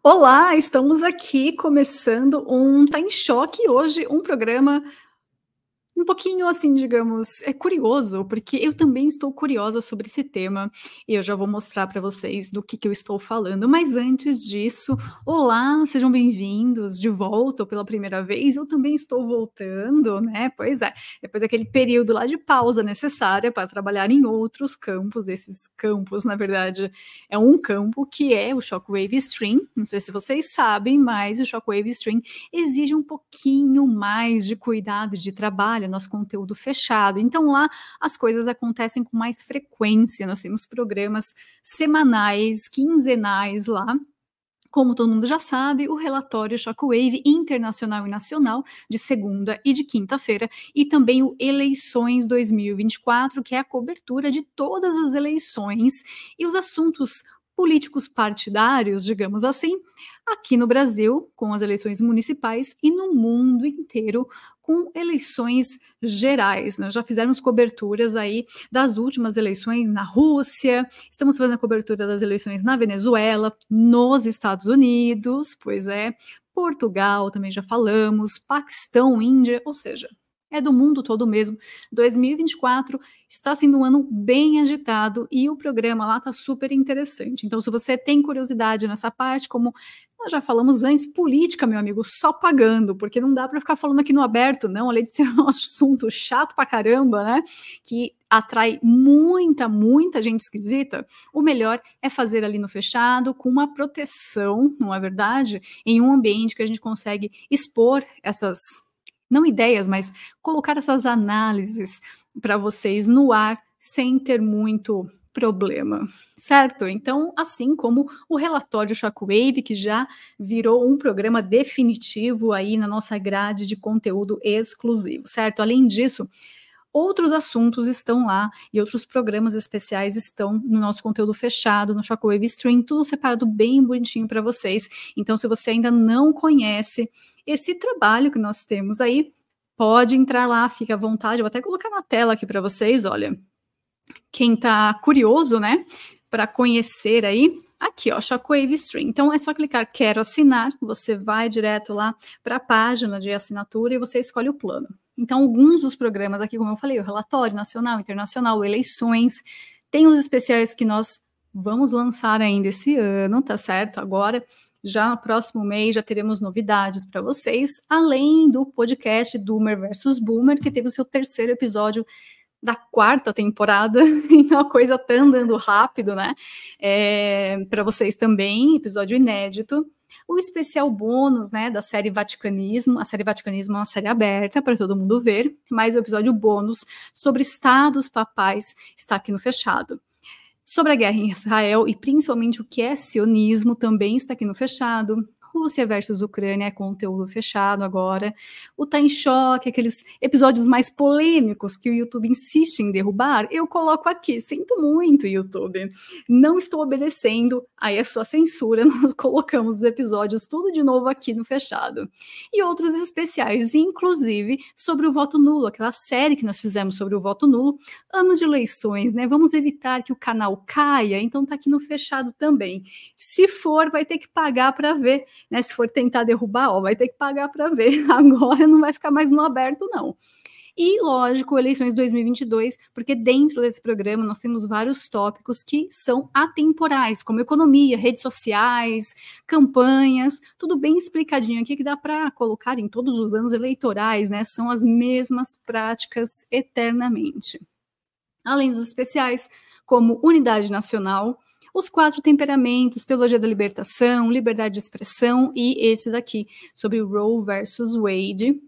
Olá, estamos aqui começando um Tá em Choque hoje, um programa um pouquinho assim, digamos, curioso, porque eu também estou curiosa sobre esse tema e eu já vou mostrar para vocês do que eu estou falando. Mas antes disso, olá, sejam bem-vindos de volta ou pela primeira vez. Eu também estou voltando, né? Pois é, depois daquele período lá de pausa necessária para trabalhar em outros campos. Esses campos, na verdade, é um campo que é o Shockwave Stream. Não sei se vocês sabem, mas o Shockwave Stream exige um pouquinho mais de cuidado de trabalho, nosso conteúdo fechado. Então lá as coisas acontecem com mais frequência. Nós temos programas semanais, quinzenais lá. Como todo mundo já sabe, o relatório Shockwave internacional e nacional de segunda e de quinta-feira e também o Eleições 2024, que é a cobertura de todas as eleições e os assuntos políticos partidários, digamos assim, aqui no Brasil, com as eleições municipais, e no mundo inteiro, com eleições gerais. Nós já fizemos coberturas aí das últimas eleições na Rússia, estamos fazendo a cobertura das eleições na Venezuela, nos Estados Unidos, pois é, Portugal também já falamos, Paquistão, Índia, ou seja, é do mundo todo mesmo. 2024 está sendo um ano bem agitado e o programa lá está super interessante. Então, se você tem curiosidade nessa parte, como nós já falamos antes, política, meu amigo, só pagando, porque não dá para ficar falando aqui no aberto, não, além de ser um assunto chato pra caramba, né, que atrai muita gente esquisita, o melhor é fazer ali no fechado, com uma proteção, não é verdade? Em um ambiente que a gente consegue expor essas, não ideias, mas colocar essas análises para vocês no ar sem ter muito problema, certo? Então, assim como o relatório Shockwave, que já virou um programa definitivo aí na nossa grade de conteúdo exclusivo, certo? Além disso, outros assuntos estão lá e outros programas especiais estão no nosso conteúdo fechado, no Shockwave Stream, tudo separado bem bonitinho para vocês. Então, se você ainda não conhece esse trabalho que nós temos aí, pode entrar lá, fique à vontade. Eu vou até colocar na tela aqui para vocês, olha. Quem está curioso, né, para conhecer aí, aqui, ó, Shockwave Stream. Então, é só clicar Quero assinar, você vai direto lá para a página de assinatura e você escolhe o plano. Então, alguns dos programas aqui, como eu falei, o relatório nacional, internacional, eleições, tem os especiais que nós vamos lançar ainda esse ano, tá certo? Agora, já no próximo mês, já teremos novidades para vocês, além do podcast Doomer versus Boomer, que teve o seu terceiro episódio da quarta temporada, então a coisa tá andando rápido, né? Para vocês também, episódio inédito. O especial bônus, né, da série Vaticanismo. A série Vaticanismo é uma série aberta para todo mundo ver, mas o episódio bônus sobre estados papais está aqui no fechado. Sobre a guerra em Israel e principalmente o que é sionismo também está aqui no fechado. Rússia versus Ucrânia é conteúdo fechado agora. O Tá em Choque, aqueles episódios mais polêmicos que o YouTube insiste em derrubar, eu coloco aqui. Sinto muito, YouTube. Não estou obedecendo aí a sua censura. Nós colocamos os episódios tudo de novo aqui no fechado. E outros especiais, inclusive sobre o voto nulo, aquela série que nós fizemos sobre o voto nulo, anos de eleições, né? Vamos evitar que o canal caia, então tá aqui no fechado também. Se for, vai ter que pagar para ver. Né, se for tentar derrubar, ó, vai ter que pagar para ver. Agora não vai ficar mais no aberto, não. E, lógico, eleições 2022, porque dentro desse programa nós temos vários tópicos que são atemporais, como economia, redes sociais, campanhas, tudo bem explicadinho aqui que dá para colocar em todos os anos eleitorais, né? São as mesmas práticas eternamente. Além dos especiais, como Unidade Nacional, os 4 temperamentos, teologia da libertação, liberdade de expressão e esse daqui, sobre Roe versus Wade,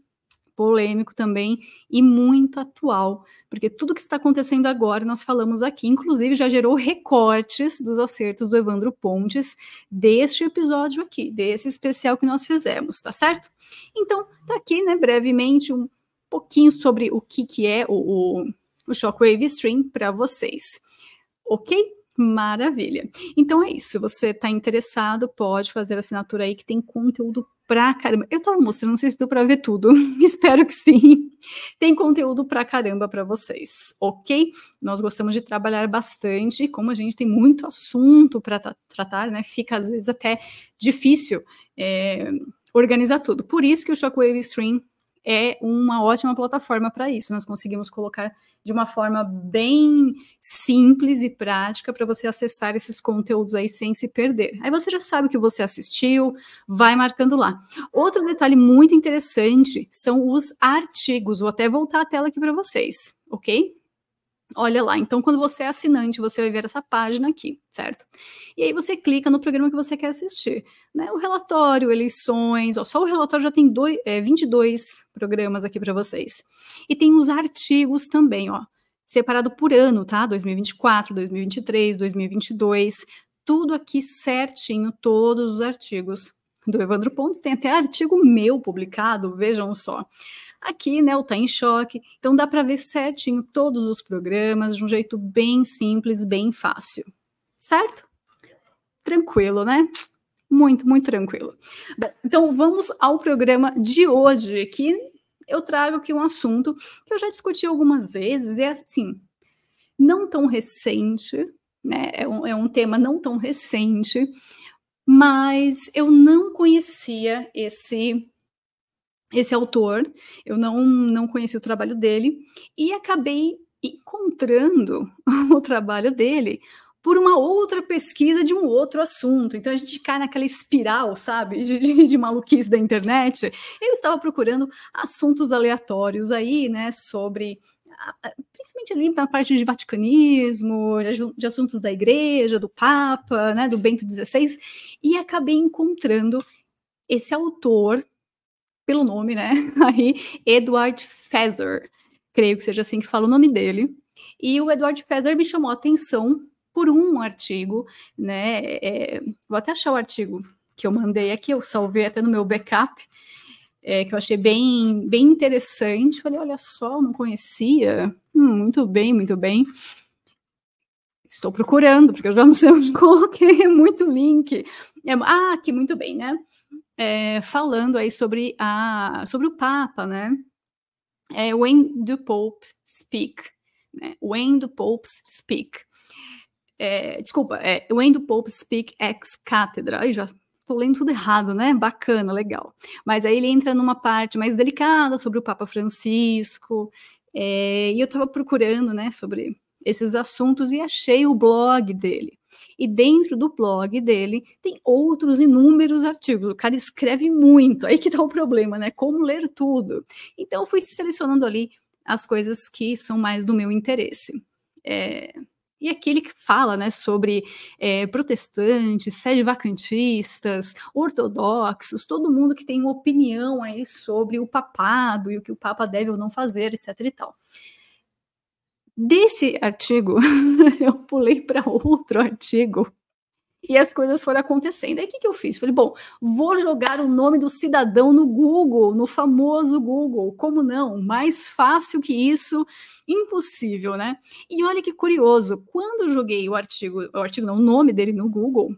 polêmico também e muito atual, porque tudo que está acontecendo agora nós falamos aqui, inclusive já gerou recortes dos acertos do Evandro Pontes deste episódio aqui, desse especial que nós fizemos, tá certo? Então, tá aqui, né, brevemente um pouquinho sobre o que é o Shockwave Stream para vocês, ok? Maravilha. Então é isso. Se você está interessado, pode fazer a assinatura aí que tem conteúdo pra caramba. Eu estava mostrando, não sei se deu para ver tudo. Espero que sim. Tem conteúdo pra caramba para vocês, ok? Nós gostamos de trabalhar bastante, e como a gente tem muito assunto para tratar, né, fica às vezes até difícil organizar tudo. Por isso que o Shockwave Stream é uma ótima plataforma para isso. Nós conseguimos colocar de uma forma bem simples e prática para você acessar esses conteúdos aí sem se perder. Aí você já sabe o que você assistiu, vai marcando lá. Outro detalhe muito interessante são os artigos. Vou até voltar a tela aqui para vocês, ok? Olha lá, então quando você é assinante, você vai ver essa página aqui, certo? E aí você clica no programa que você quer assistir, né? O relatório, eleições, ó, só o relatório já tem 22 programas aqui para vocês. E tem os artigos também, ó, separado por ano, tá? 2024, 2023, 2022, tudo aqui certinho, todos os artigos do Evandro Pontes, tem até artigo meu publicado, vejam só. Aqui, né, o Tá em Choque, então dá para ver certinho todos os programas de um jeito bem simples, bem fácil, certo? Tranquilo, né? Muito, muito tranquilo. Bom, então vamos ao programa de hoje, que eu trago aqui um assunto que eu já discuti algumas vezes, é assim, não tão recente, né, é um tema não tão recente, mas eu não conhecia esse autor, eu não conheci o trabalho dele, e acabei encontrando o trabalho dele por uma outra pesquisa de um outro assunto. Então a gente cai naquela espiral, sabe, de maluquice da internet. Eu estava procurando assuntos aleatórios aí, né, sobre principalmente ali na parte de vaticanismo, de assuntos da igreja, do Papa, né, do Bento XVI, e acabei encontrando esse autor pelo nome, né, aí, Edward Feser, creio que seja assim que fala o nome dele, e o Edward Feser me chamou a atenção por um artigo, né, vou até achar o artigo que eu mandei aqui, eu salvei até no meu backup, que eu achei bem interessante, falei, olha só, não conhecia, muito bem, estou procurando, porque eu já não sei onde coloquei, muito link, aqui, muito bem, né, falando aí sobre o Papa, né? When do Pope Speak? Né? When do Popes Speak? Desculpa, When do Pope Speak ex Cathedra? Aí já estou lendo tudo errado, né? Bacana, legal. Mas aí ele entra numa parte mais delicada sobre o Papa Francisco, e eu estava procurando, né, sobre esses assuntos e achei o blog dele. E dentro do blog dele tem outros inúmeros artigos. O cara escreve muito, aí que tá o problema, né? Como ler tudo. Então eu fui selecionando ali as coisas que são mais do meu interesse. E aqui ele fala, né, sobre protestantes, sedevacantistas, ortodoxos, todo mundo que tem uma opinião aí sobre o papado e o que o papa deve ou não fazer, etc e tal. Desse artigo, eu pulei para outro artigo e as coisas foram acontecendo. Aí o que eu fiz? Falei, bom, vou jogar o nome do cidadão no Google, no famoso Google. Como não? Mais fácil que isso, impossível, né? E olha que curioso, quando eu joguei o nome dele no Google,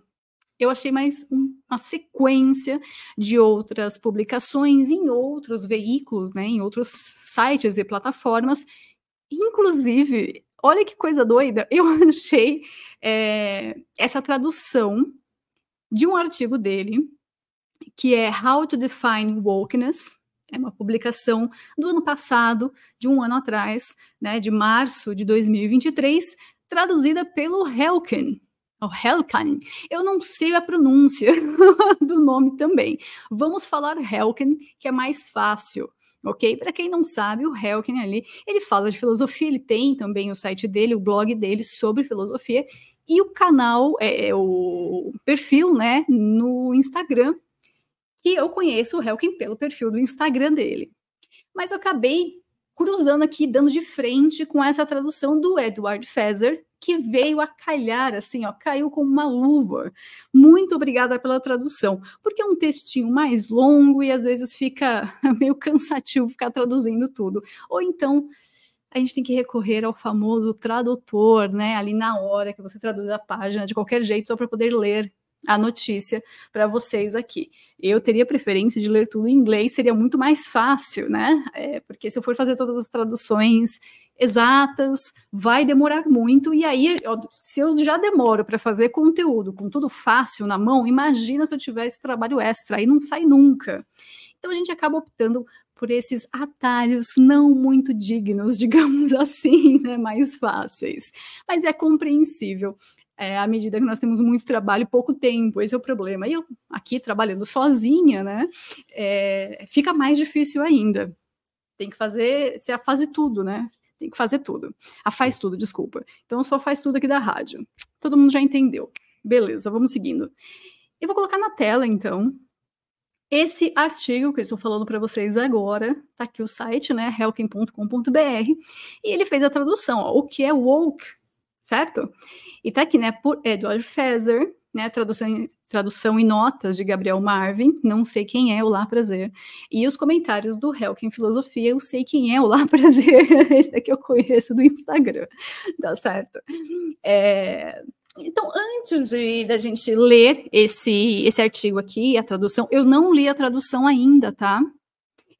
eu achei mais uma sequência de outras publicações em outros veículos, né, em outros sites e plataformas. Inclusive, olha que coisa doida, eu achei essa tradução de um artigo dele, que é How to Define Wokeness, é uma publicação do ano passado, de um ano atrás, né, de março de 2023, traduzida pelo Helken. Eu não sei a pronúncia do nome também. Vamos falar Helken, que é mais fácil. Ok? Para quem não sabe, o Helken ali, ele fala de filosofia, ele tem também o site dele, o blog dele sobre filosofia, e o canal, o perfil, né, no Instagram, que eu conheço o Helken pelo perfil do Instagram dele. Mas eu acabei cruzando aqui, dando de frente com essa tradução do Edward Feser, que veio a calhar, assim, ó, caiu como uma luva. Muito obrigada pela tradução, porque é um textinho mais longo e às vezes fica meio cansativo ficar traduzindo tudo. Ou então a gente tem que recorrer ao famoso tradutor, né, ali na hora que você traduz a página, de qualquer jeito, só para poder ler a notícia para vocês aqui. Eu teria preferência de ler tudo em inglês, seria muito mais fácil, né? Porque se eu for fazer todas as traduções exatas, vai demorar muito, e aí, se eu já demoro para fazer conteúdo com tudo fácil na mão, imagina se eu tivesse trabalho extra, aí não sai nunca. Então a gente acaba optando por esses atalhos não muito dignos, digamos assim, né, mais fáceis. Mas é compreensível. À medida que nós temos muito trabalho e pouco tempo, esse é o problema. E eu aqui trabalhando sozinha, né, fica mais difícil ainda. Tem que fazer, você faz tudo, né? Tem que fazer tudo. Faz tudo, desculpa. Então só faz tudo aqui da rádio. Todo mundo já entendeu. Beleza, vamos seguindo. Eu vou colocar na tela, então, esse artigo que eu estou falando para vocês agora. Tá aqui o site, né? helken.com.br. E ele fez a tradução, ó, o que é woke, certo? E tá aqui, né? Por Edward Feser, né, tradução e notas de Gabriel Marvin, não sei quem é, olá, prazer. E os comentários do Helken Filosofia, eu sei quem é, olá, prazer. Esse daqui eu conheço do Instagram, tá certo? Então, antes da gente ler esse artigo aqui, a tradução, eu não li a tradução ainda, tá?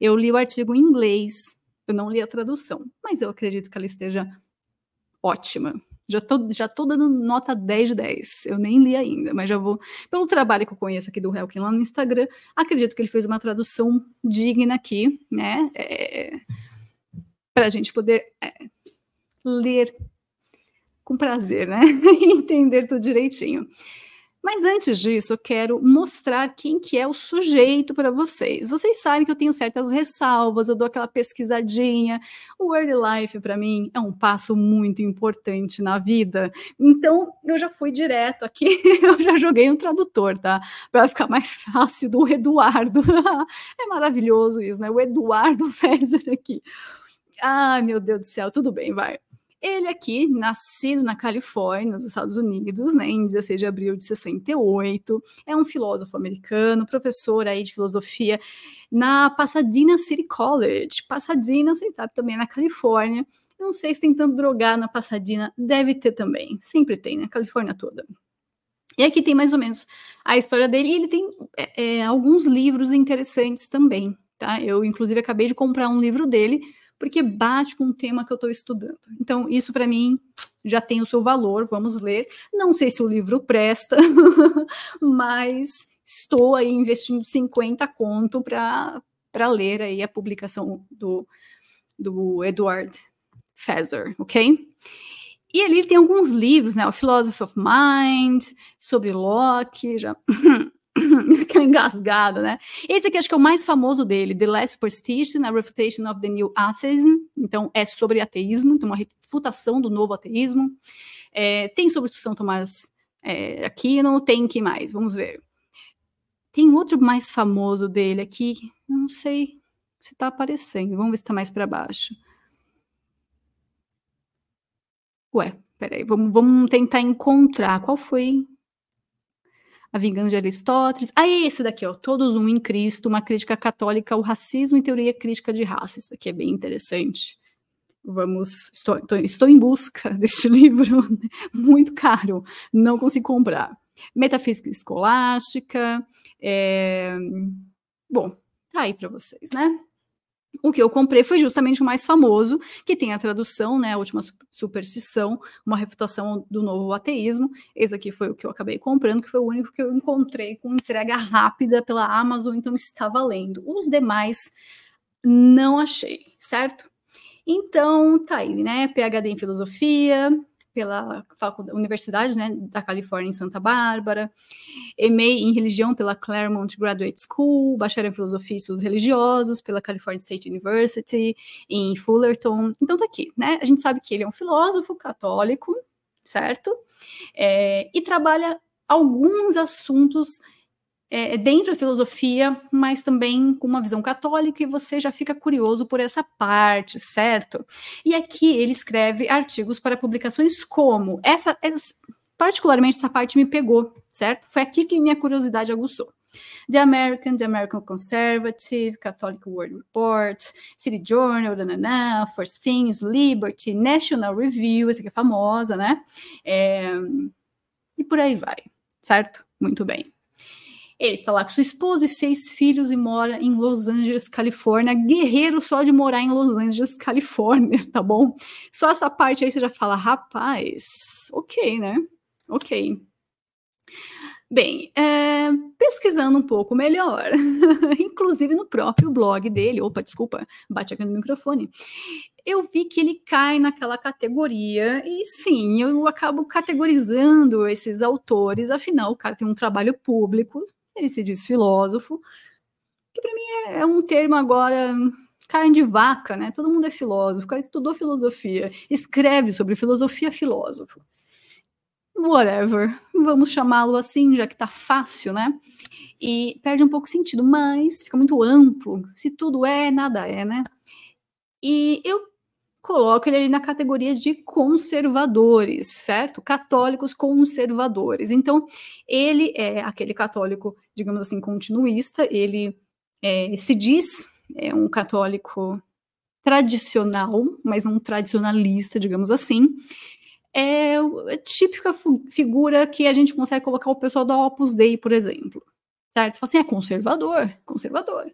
Eu li o artigo em inglês, eu não li a tradução, mas eu acredito que ela esteja ótima. Já tô dando nota 10 de 10. Eu nem li ainda, mas já vou... Pelo trabalho que eu conheço aqui do Helken lá no Instagram, acredito que ele fez uma tradução digna aqui, né? Para a gente poder ler com prazer, né? Entender tudo direitinho. Mas antes disso, eu quero mostrar quem que é o sujeito para vocês. Vocês sabem que eu tenho certas ressalvas, eu dou aquela pesquisadinha. O Early Life, para mim, é um passo muito importante na vida. Então, eu já fui direto aqui, eu já joguei um tradutor, tá? Para ficar mais fácil, do Eduardo. É maravilhoso isso, né? O Eduardo Feser aqui. Ai, meu Deus do céu, tudo bem, vai. Ele aqui, nascido na Califórnia, nos Estados Unidos, né, em 16 de abril de 68, é um filósofo americano, professor aí de filosofia na Pasadena City College. Pasadena, você sabe, também é na Califórnia. Não sei se tem tanto drogar na Pasadena, deve ter também, sempre tem, na Califórnia toda. E aqui tem mais ou menos a história dele, e ele tem alguns livros interessantes também, tá? Eu, inclusive, acabei de comprar um livro dele, porque bate com o tema que eu estou estudando. Então, isso para mim já tem o seu valor, vamos ler. Não sei se o livro presta, mas estou aí investindo 50 conto para ler aí a publicação do Edward Feser, ok? E ali tem alguns livros, né? O Philosophy of Mind, sobre Locke, já... aquela engasgada, né? Esse aqui acho que é o mais famoso dele, The Last Superstition, A Refutation of the New Atheism. Então, é sobre ateísmo, então uma refutação do novo ateísmo. Tem sobre São Tomás Aquino, tem que mais? Vamos ver. Tem outro mais famoso dele aqui, não sei se está aparecendo, vamos ver se está mais para baixo. Ué, peraí, vamos tentar encontrar, qual foi... A Vingança de Aristóteles. Esse daqui, ó, Todos Um em Cristo, uma crítica católica ao racismo e teoria crítica de raça. Isso daqui é bem interessante. Estou em busca desse livro, muito caro, não consigo comprar. Metafísica Escolástica. Bom, tá aí para vocês, né? O que eu comprei foi justamente o mais famoso, que tem a tradução, né, a última superstição, uma refutação do novo ateísmo. Esse aqui foi o que eu acabei comprando, que foi o único que eu encontrei com entrega rápida pela Amazon, então está valendo. Os demais não achei, certo? Então, tá aí, né, PhD em Filosofia, pela Universidade, né, da Califórnia em Santa Bárbara, MA em Religião pela Claremont Graduate School, bacharel em Filosofia e Estudos Religiosos pela California State University, em Fullerton. Então tá aqui, né? A gente sabe que ele é um filósofo católico, certo? E trabalha alguns assuntos dentro da filosofia, mas também com uma visão católica, e você já fica curioso por essa parte, certo? E aqui ele escreve artigos para publicações como... particularmente essa parte me pegou, certo? Foi aqui que minha curiosidade aguçou. The American Conservative, Catholic World Report, City Journal, First Things, Liberty, National Review, essa aqui é famosa, né? E por aí vai, certo? Muito bem. Ele está lá com sua esposa e 6 filhos e mora em Los Angeles, Califórnia. Guerreiro só de morar em Los Angeles, Califórnia, tá bom? Só essa parte aí você já fala, rapaz, ok, né? Ok. Bem, pesquisando um pouco melhor, inclusive no próprio blog dele, opa, desculpa, bate aqui no microfone, eu vi que ele cai naquela categoria, e sim, eu acabo categorizando esses autores, afinal, o cara tem um trabalho público, ele se diz filósofo, que para mim é um termo agora, carne de vaca, né? Todo mundo é filósofo, o cara estudou filosofia, escreve sobre filosofia, filósofo. Whatever, vamos chamá-lo assim, já que tá fácil, né? E perde um pouco sentido, mas fica muito amplo. Se tudo é, nada é, né? E eu coloco ele ali na categoria de conservadores, certo? Católicos conservadores. Então, ele é aquele católico, digamos assim, continuista, ele se diz um católico tradicional, mas não tradicionalista, digamos assim. É a típica figura que a gente consegue colocar o pessoal da Opus Dei, por exemplo. Certo? Você fala assim, é conservador, conservador.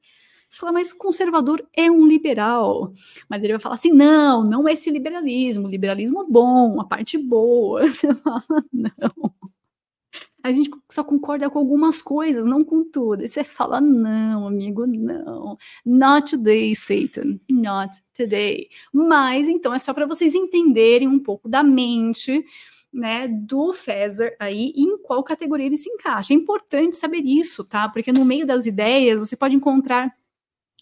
Você fala, mas conservador é um liberal. Mas ele vai falar assim, não, não é esse liberalismo, liberalismo bom, a parte boa. Você fala, não. A gente só concorda com algumas coisas, não com tudo. E você fala, não, amigo, não. Not today, Satan. Not today. Mas, então, é só para vocês entenderem um pouco da mente, né, do Feser aí, e em qual categoria ele se encaixa. É importante saber isso, tá? Porque no meio das ideias, você pode encontrar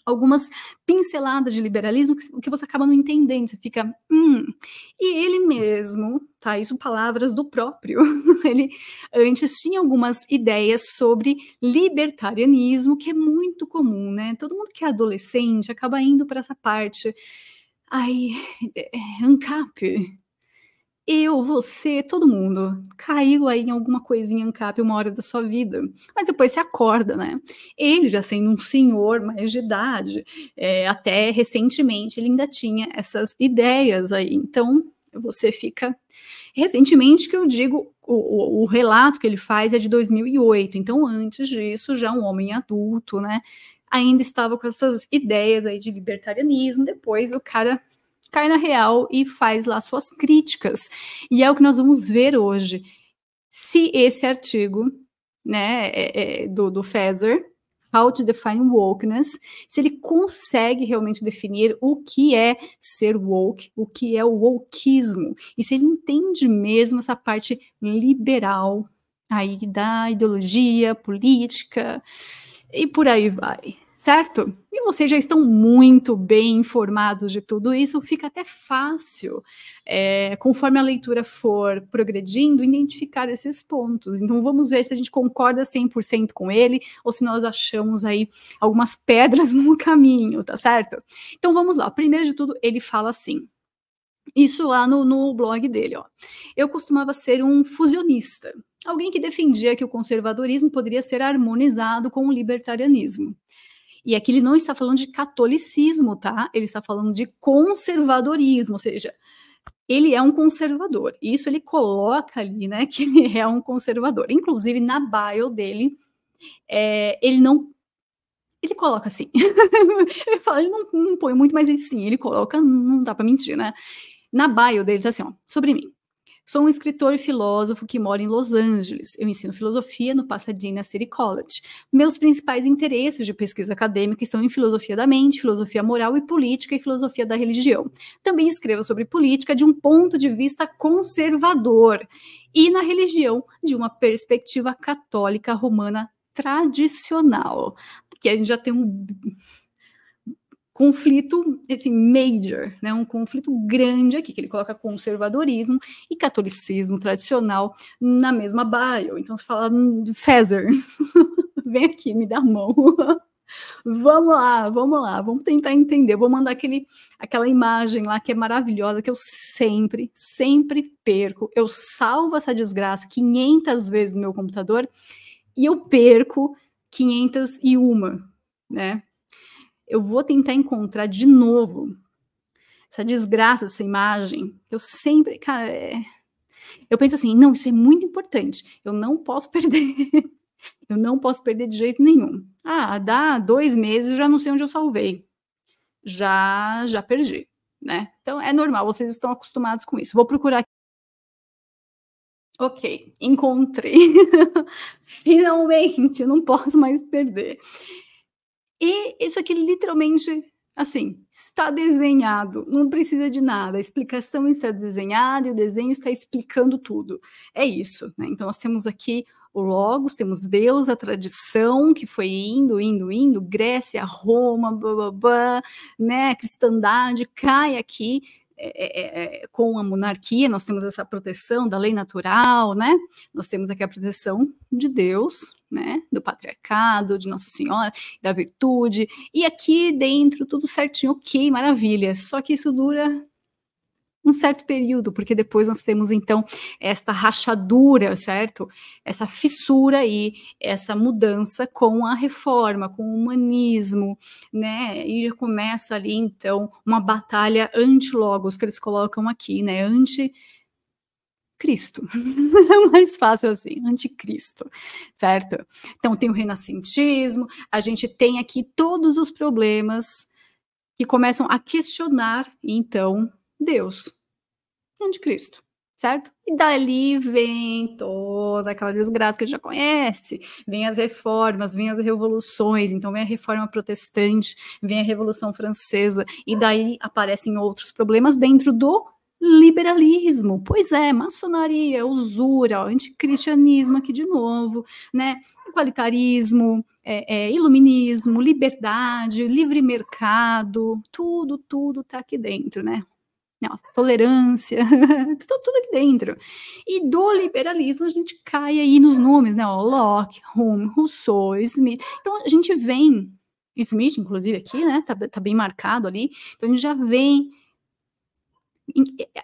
algumas pinceladas de liberalismo que você acaba não entendendo, você fica, e ele mesmo, tá, isso palavras do próprio, ele antes tinha algumas ideias sobre libertarianismo, que é muito comum, né, todo mundo que é adolescente acaba indo para essa parte, ANCAP, eu, você, todo mundo caiu aí em alguma coisinha ANCAP uma hora da sua vida, mas depois você acorda, né? Ele já sendo um senhor mais de idade, até recentemente ele ainda tinha essas ideias aí, então você fica... Recentemente que eu digo, o relato que ele faz é de 2008, então antes disso já um homem adulto, né? Ainda estava com essas ideias aí de libertarianismo, depois o cara... cai na real e faz lá suas críticas. E é o que nós vamos ver hoje. Se esse artigo, né, do Feser, How to Define Wokeness, se ele consegue realmente definir o que é ser woke, o que é o wokeismo, e se ele entende mesmo essa parte liberal aí da ideologia, política, e por aí vai, certo? E vocês já estão muito bem informados de tudo isso, fica até fácil, conforme a leitura for progredindo, identificar esses pontos. Então vamos ver se a gente concorda 100% com ele, ou se nós achamos aí algumas pedras no caminho, tá certo? Então vamos lá, primeiro de tudo ele fala assim, isso lá no blog dele, ó. Eu costumava ser um fusionista, alguém que defendia que o conservadorismo poderia ser harmonizado com o libertarianismo. E aqui ele não está falando de catolicismo, tá? Ele está falando de conservadorismo, ou seja, ele é um conservador. Isso ele coloca ali, né, que ele é um conservador. Inclusive, na bio dele, ele não... Ele coloca assim. Ele não põe muito, mas ele sim, ele coloca, não dá para mentir, né? Na bio dele tá assim, ó, sobre mim. Sou um escritor e filósofo que mora em Los Angeles. Eu ensino filosofia no Pasadena City College. Meus principais interesses de pesquisa acadêmica estão em filosofia da mente, filosofia moral e política e filosofia da religião. Também escrevo sobre política de um ponto de vista conservador e na religião de uma perspectiva católica romana tradicional. Aqui a gente já tem um conflito, assim, major, né, um conflito grande aqui, que ele coloca conservadorismo e catolicismo tradicional na mesma bio. Então você fala, Feser, vem aqui, me dá a mão. Vamos lá, vamos tentar entender. Vou mandar aquela imagem lá que é maravilhosa, que eu sempre perco. Eu salvo essa desgraça 500 vezes no meu computador e eu perco 501, né? Eu vou tentar encontrar de novo essa desgraça, essa imagem. Eu sempre, cara, Eu penso assim, não, isso é muito importante, eu não posso perder, eu não posso perder de jeito nenhum. Ah, dá 2 meses, já não sei onde eu salvei, já perdi, né? Então é normal, vocês estão acostumados com isso. Vou procurar. Ok, encontrei. Finalmente, eu não posso mais perder. E isso aqui literalmente, assim, está desenhado, não precisa de nada, a explicação está desenhada e o desenho está explicando tudo. É isso, né? Então nós temos aqui o Logos, temos Deus, a tradição que foi indo, Grécia, Roma, blá, blá, blá, né? A cristandade cai aqui com a monarquia, nós temos essa proteção da lei natural, né? Nós temos aqui a proteção de Deus, né? Do patriarcado, de Nossa Senhora, da virtude, e aqui dentro tudo certinho, ok, maravilha. Só que isso dura um certo período, porque depois nós temos então esta rachadura, certo? Essa fissura aí, essa mudança com a reforma, com o humanismo, né? E já começa ali então uma batalha anti-logos que eles colocam aqui, né? Anti-Cristo. É mais fácil assim, anticristo, certo? Então tem o renascentismo, a gente tem aqui todos os problemas que começam a questionar, então, Deus, anticristo, certo? E dali vem toda aquela desgraça que a gente já conhece, vem as reformas, vem as revoluções, então vem a reforma protestante, vem a Revolução Francesa, e daí aparecem outros problemas dentro do liberalismo, pois é, maçonaria, usura, anticristianismo aqui de novo, né? Equalitarismo, iluminismo, liberdade, livre mercado, tudo tá aqui dentro, né? Não, tolerância, tudo aqui dentro. E do liberalismo a gente cai aí nos nomes, né? Ó, Locke, Hume, Rousseau, Smith. Então a gente vem, Smith, inclusive, aqui, né? Tá bem marcado ali. Então a gente já vem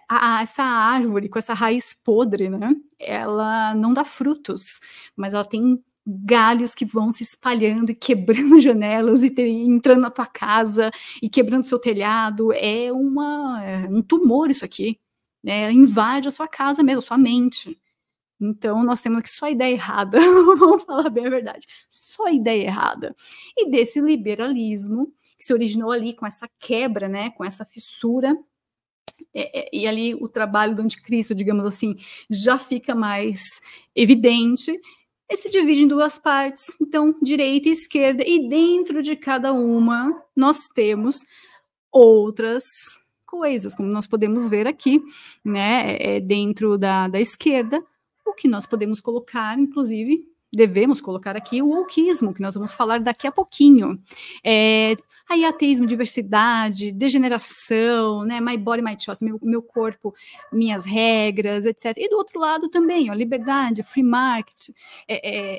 essa árvore com essa raiz podre, né? Ela não dá frutos, mas ela tem galhos que vão se espalhando e quebrando janelas e entrando na tua casa e quebrando seu telhado. É um tumor isso aqui, né? Invade a sua casa mesmo, a sua mente. Então, nós temos aqui só ideia errada, vamos falar bem a verdade, só ideia errada. E desse liberalismo, que se originou ali com essa quebra, né, com essa fissura, e ali o trabalho do anticristo, digamos assim, já fica mais evidente, e se divide em duas partes, então direita e esquerda, e dentro de cada uma nós temos outras coisas, como nós podemos ver aqui, né, dentro da esquerda, o que nós podemos colocar, inclusive, devemos colocar aqui o wokeismo, que nós vamos falar daqui a pouquinho. Aí ateísmo, diversidade, degeneração, né, my body, my choice, meu corpo, minhas regras, etc. E do outro lado também, ó, liberdade, free market,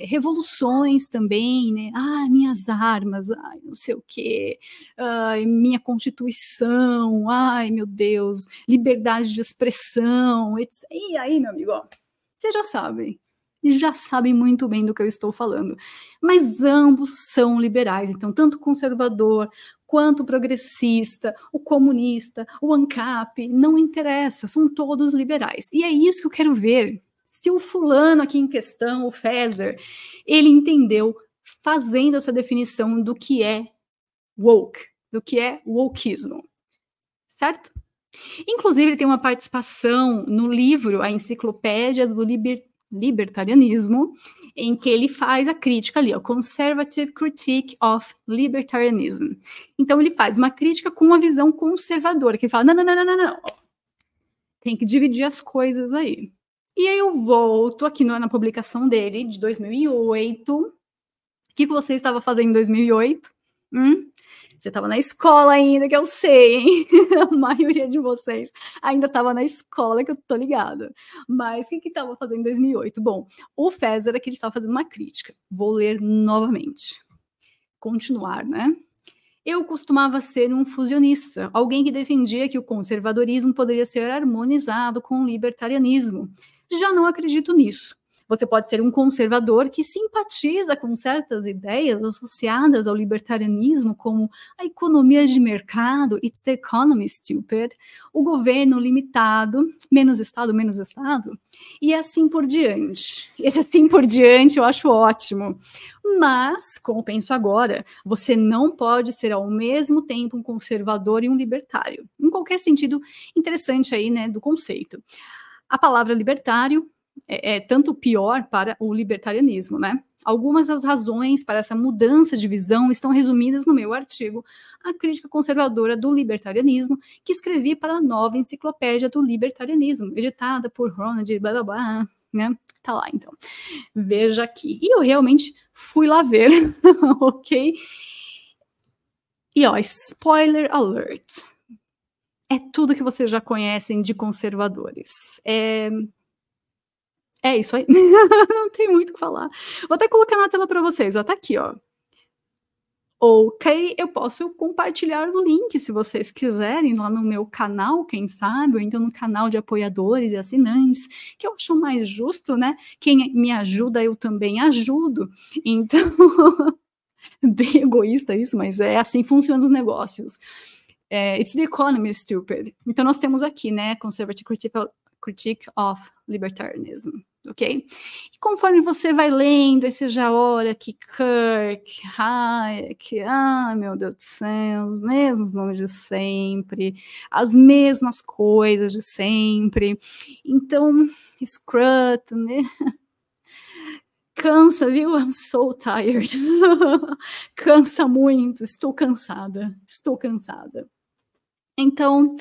revoluções também, né, minhas armas, não sei o quê, minha constituição, meu Deus, liberdade de expressão, etc. E aí, meu amigo, ó, vocês já sabem muito bem do que eu estou falando, mas ambos são liberais, então tanto o conservador quanto o progressista, o comunista, o ANCAP, não interessa, são todos liberais. E é isso que eu quero ver, se o fulano aqui em questão, o Feser, ele entendeu, fazendo essa definição do que é woke, do que é wokeismo, certo? Inclusive, ele tem uma participação no livro A Enciclopédia do Libertarianismo, em que ele faz a crítica ali, ó, Conservative Critique of Libertarianism. Então, ele faz uma crítica com uma visão conservadora, que ele fala, não, tem que dividir as coisas aí. E aí eu volto aqui na publicação dele, de 2008. O que você estava fazendo em 2008? Você estava na escola ainda, que eu sei, hein? A maioria de vocês ainda estava na escola, que eu tô ligada. Mas o que estava fazendo em 2008? Bom, o Feser aqui estava fazendo uma crítica. Vou ler novamente. Continuar, né? Eu costumava ser um fusionista, alguém que defendia que o conservadorismo poderia ser harmonizado com o libertarianismo. Já não acredito nisso. Você pode ser um conservador que simpatiza com certas ideias associadas ao libertarianismo, como a economia de mercado, it's the economy, stupid, o governo limitado, menos Estado, e assim por diante. Esse assim por diante eu acho ótimo. Mas, como penso agora, você não pode ser ao mesmo tempo um conservador e um libertário. Em qualquer sentido interessante aí, né, do conceito. A palavra libertário é tanto pior para o libertarianismo, né? Algumas das razões para essa mudança de visão estão resumidas no meu artigo A Crítica Conservadora do Libertarianismo, que escrevi para a Nova Enciclopédia do Libertarianismo, editada por Ronald, blá blá blá, né? Tá lá, então. Veja aqui. E eu realmente fui lá ver, ok? E ó, spoiler alert. É tudo que vocês já conhecem de conservadores. É isso aí. Não tem muito o que falar. Vou até colocar na tela para vocês. Ó, tá aqui, ó. Ok, eu posso compartilhar o link se vocês quiserem lá no meu canal, quem sabe, ou então no canal de apoiadores e assinantes, que eu acho mais justo, né? Quem me ajuda, eu também ajudo. Então, bem egoísta isso, mas é assim que funcionam os negócios. It's the economy, stupid. Então nós temos aqui, né, Conservative Critique of Libertarianism, ok? E conforme você vai lendo, aí você já olha que Kirk, Hayek, meu Deus do céu, os mesmos nomes de sempre, as mesmas coisas de sempre. Então, Scruton, né? Cansa, viu? I'm so tired. Cansa muito, estou cansada. Então,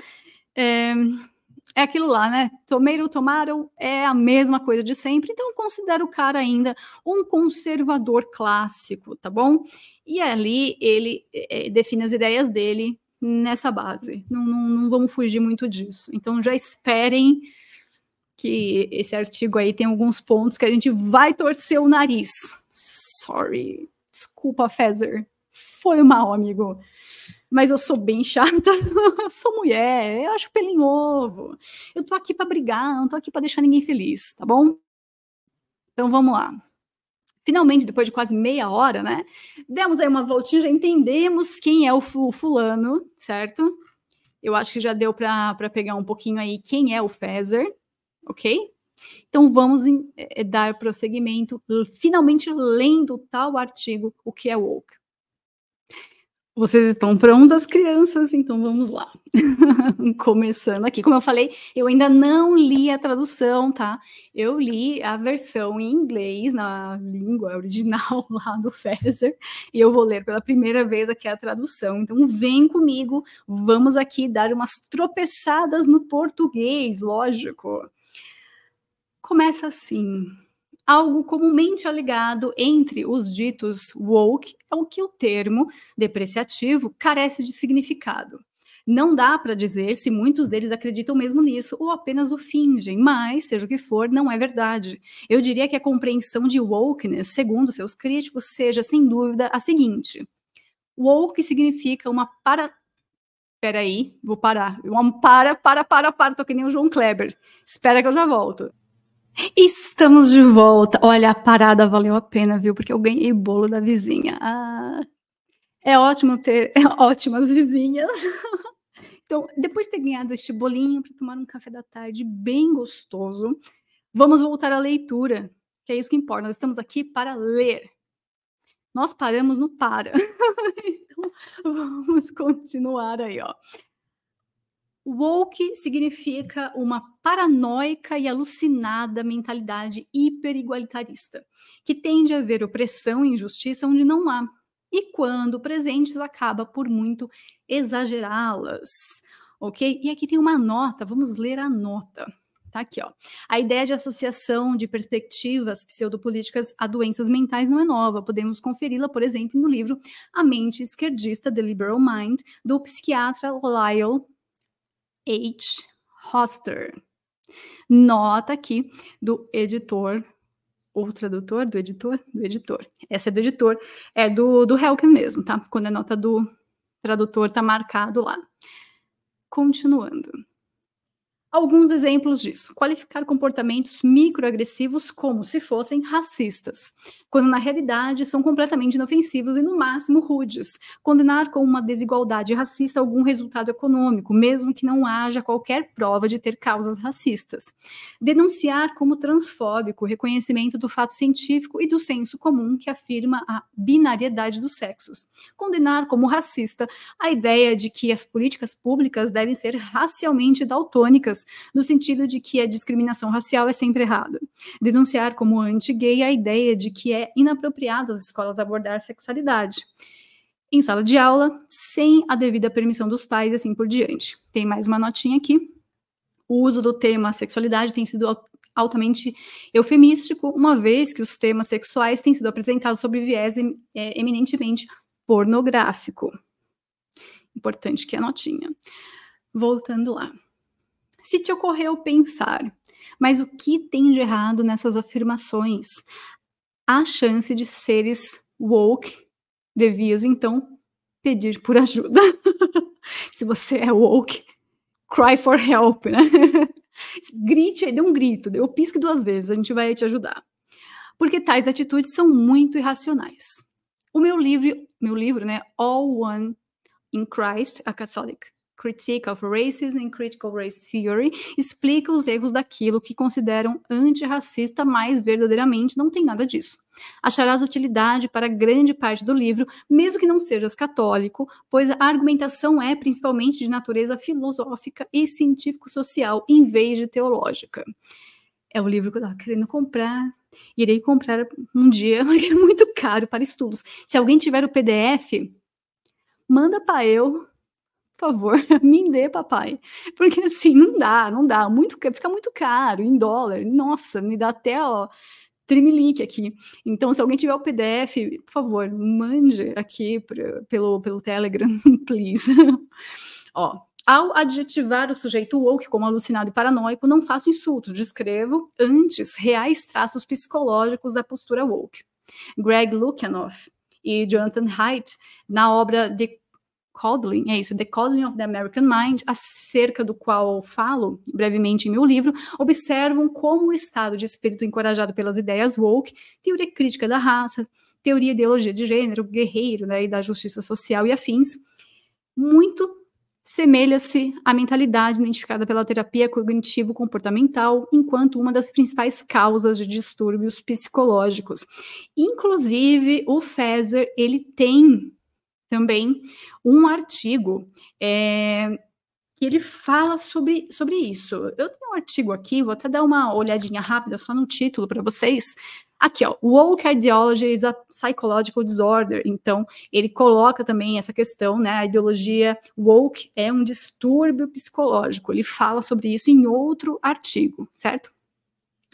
é aquilo lá, né? Tomaram é a mesma coisa de sempre, então considero o cara ainda um conservador clássico, tá bom? E ali ele define as ideias dele nessa base. Não vamos fugir muito disso. Então já esperem que esse artigo aí tem alguns pontos que a gente vai torcer o nariz. Sorry. Desculpa, Fezer. Foi mal, amigo. Mas eu sou bem chata, eu sou mulher, eu acho pelo em ovo. Eu tô aqui para brigar, não tô aqui para deixar ninguém feliz, tá bom? Então vamos lá. Finalmente, depois de quase meia hora, né? Demos aí uma voltinha, já entendemos quem é o fulano, certo? Eu acho que já deu para pegar um pouquinho aí quem é o Fezer, ok? Então vamos dar prosseguimento, finalmente lendo tal artigo, o que é woke. Vocês estão prontas, crianças? Então vamos lá. Começando aqui. Como eu falei, eu ainda não li a tradução, tá? Eu li a versão em inglês, na língua original lá do Fezer, e eu vou ler pela primeira vez aqui a tradução. Então vem comigo, vamos aqui dar umas tropeçadas no português, lógico. Começa assim. Algo comumente alegado entre os ditos woke é o que o termo depreciativo carece de significado. Não dá para dizer se muitos deles acreditam mesmo nisso ou apenas o fingem, mas, seja o que for, não é verdade. Eu diria que a compreensão de wokeness, segundo seus críticos, seja, sem dúvida, a seguinte. Woke significa uma Peraí, vou parar. Tô que nem o João Kleber. Espera que eu já volto. Estamos de volta. Olha, a parada valeu a pena, viu? Porque eu ganhei bolo da vizinha. É ótimo ter ótimas vizinhas. Então, depois de ter ganhado este bolinho para tomar um café da tarde bem gostoso, vamos voltar à leitura, que é isso que importa. Nós estamos aqui para ler. Nós paramos no para. Então, vamos continuar aí, ó. Woke significa uma paranoica e alucinada mentalidade hiperigualitarista, que tende a ver opressão e injustiça onde não há, e quando presentes acaba por muito exagerá-las, ok? E aqui tem uma nota, vamos ler a nota. Tá aqui, ó. A ideia de associação de perspectivas pseudopolíticas a doenças mentais não é nova. Podemos conferi-la, por exemplo, no livro A Mente Esquerdista, The Liberal Mind, do psiquiatra Lyle H. Hoster. Nota aqui do editor, ou tradutor, do editor? Do editor. Essa é do editor, é do Helken mesmo, tá? Quando a nota do tradutor tá marcado lá. Continuando. Alguns exemplos disso: qualificar comportamentos microagressivos como se fossem racistas, quando na realidade são completamente inofensivos e no máximo rudes. Condenar com uma desigualdade racista algum resultado econômico, mesmo que não haja qualquer prova de ter causas racistas. Denunciar como transfóbico o reconhecimento do fato científico e do senso comum que afirma a binariedade dos sexos. Condenar como racista a ideia de que as políticas públicas devem ser racialmente daltônicas, no sentido de que a discriminação racial é sempre errada. Denunciar como anti-gay a ideia de que é inapropriado as escolas abordar sexualidade em sala de aula, sem a devida permissão dos pais e assim por diante. Tem mais uma notinha aqui. O uso do tema sexualidade tem sido altamente eufemístico, uma vez que os temas sexuais têm sido apresentados sob viés eminentemente pornográfico. Importante que a notinha. Voltando lá. Se te ocorreu pensar, mas o que tem de errado nessas afirmações? Há chance de seres woke, devias então pedir por ajuda. Se você é woke, cry for help, né? Grite aí, dê um grito, dê um pisque 2 vezes, a gente vai te ajudar. Porque tais atitudes são muito irracionais. O meu livro, né, All One in Christ, a Catholic Critique of Racism and Critical Race Theory, explica os erros daquilo que consideram antirracista, mas verdadeiramente não tem nada disso. Acharás utilidade para grande parte do livro, mesmo que não sejas católico, pois a argumentação é principalmente de natureza filosófica e científico-social, em vez de teológica. É o livro que eu estava querendo comprar, irei comprar um dia, porque é muito caro para estudos. Se alguém tiver o PDF, manda para eu, por favor, me dê, papai. Porque assim, não dá, fica muito caro, em dólar. Nossa, me dá até, ó, trimelique aqui. Então, se alguém tiver o PDF, por favor, mande aqui pelo Telegram, please. Ó, ao adjetivar o sujeito woke como alucinado e paranoico, não faço insultos, descrevo antes reais traços psicológicos da postura woke. Greg Lukianoff e Jonathan Haidt, na obra The Coddling of the American Mind, acerca do qual falo brevemente em meu livro, observam como o estado de espírito encorajado pelas ideias woke, teoria crítica da raça, teoria e ideologia de gênero, guerreiro, né, e da justiça social e afins, muito semelha-se à mentalidade identificada pela terapia cognitivo-comportamental enquanto uma das principais causas de distúrbios psicológicos. Inclusive, o Feser, ele tem também um artigo que ele fala sobre isso. Eu tenho um artigo aqui, vou até dar uma olhadinha rápida só no título para vocês. Aqui, ó, Woke Ideology is a Psychological Disorder. Então, ele coloca também essa questão, né, a ideologia woke é um distúrbio psicológico. Ele fala sobre isso em outro artigo, certo?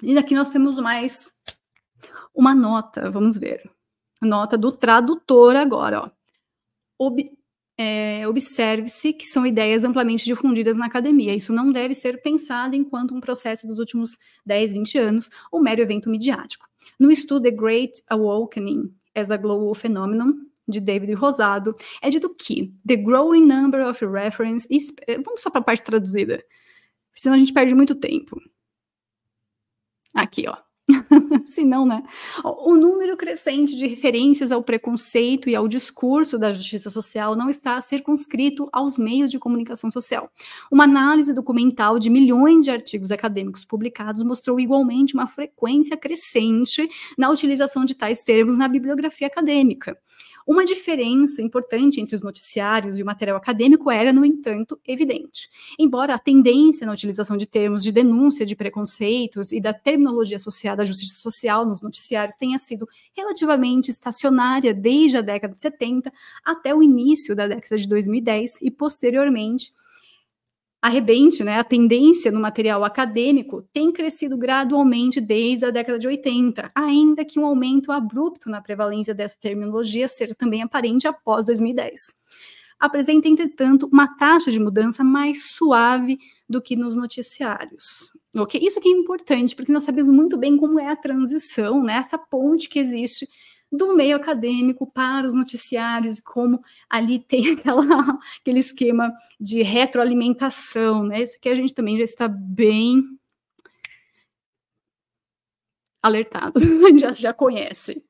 E aqui nós temos mais uma nota, vamos ver. Nota do tradutor agora, ó. Observe-se que são ideias amplamente difundidas na academia. Isso não deve ser pensado enquanto um processo dos últimos 10, 20 anos, ou mero evento midiático. No estudo The Great Awakening as a Global Phenomenon, de David Rosado, é dito que the growing number of reference is... Vamos só para a parte traduzida, senão a gente perde muito tempo. Aqui, ó. Se não, né? O número crescente de referências ao preconceito e ao discurso da justiça social não está circunscrito aos meios de comunicação social. Uma análise documental de milhões de artigos acadêmicos publicados mostrou igualmente uma frequência crescente na utilização de tais termos na bibliografia acadêmica. Uma diferença importante entre os noticiários e o material acadêmico era, no entanto, evidente. Embora a tendência na utilização de termos de denúncia de preconceitos e da terminologia associada à justiça social nos noticiários tenha sido relativamente estacionária desde a década de 70 até o início da década de 2010 e, posteriormente, né, a tendência no material acadêmico tem crescido gradualmente desde a década de 80, ainda que um aumento abrupto na prevalência dessa terminologia seja também aparente após 2010. Apresenta, entretanto, uma taxa de mudança mais suave do que nos noticiários. Okay? Isso aqui é importante, porque nós sabemos muito bem como é a transição, né, essa ponte que existe do meio acadêmico para os noticiários, como ali tem aquele esquema de retroalimentação, né? Isso aqui a gente também já está bem alertado, já conhece.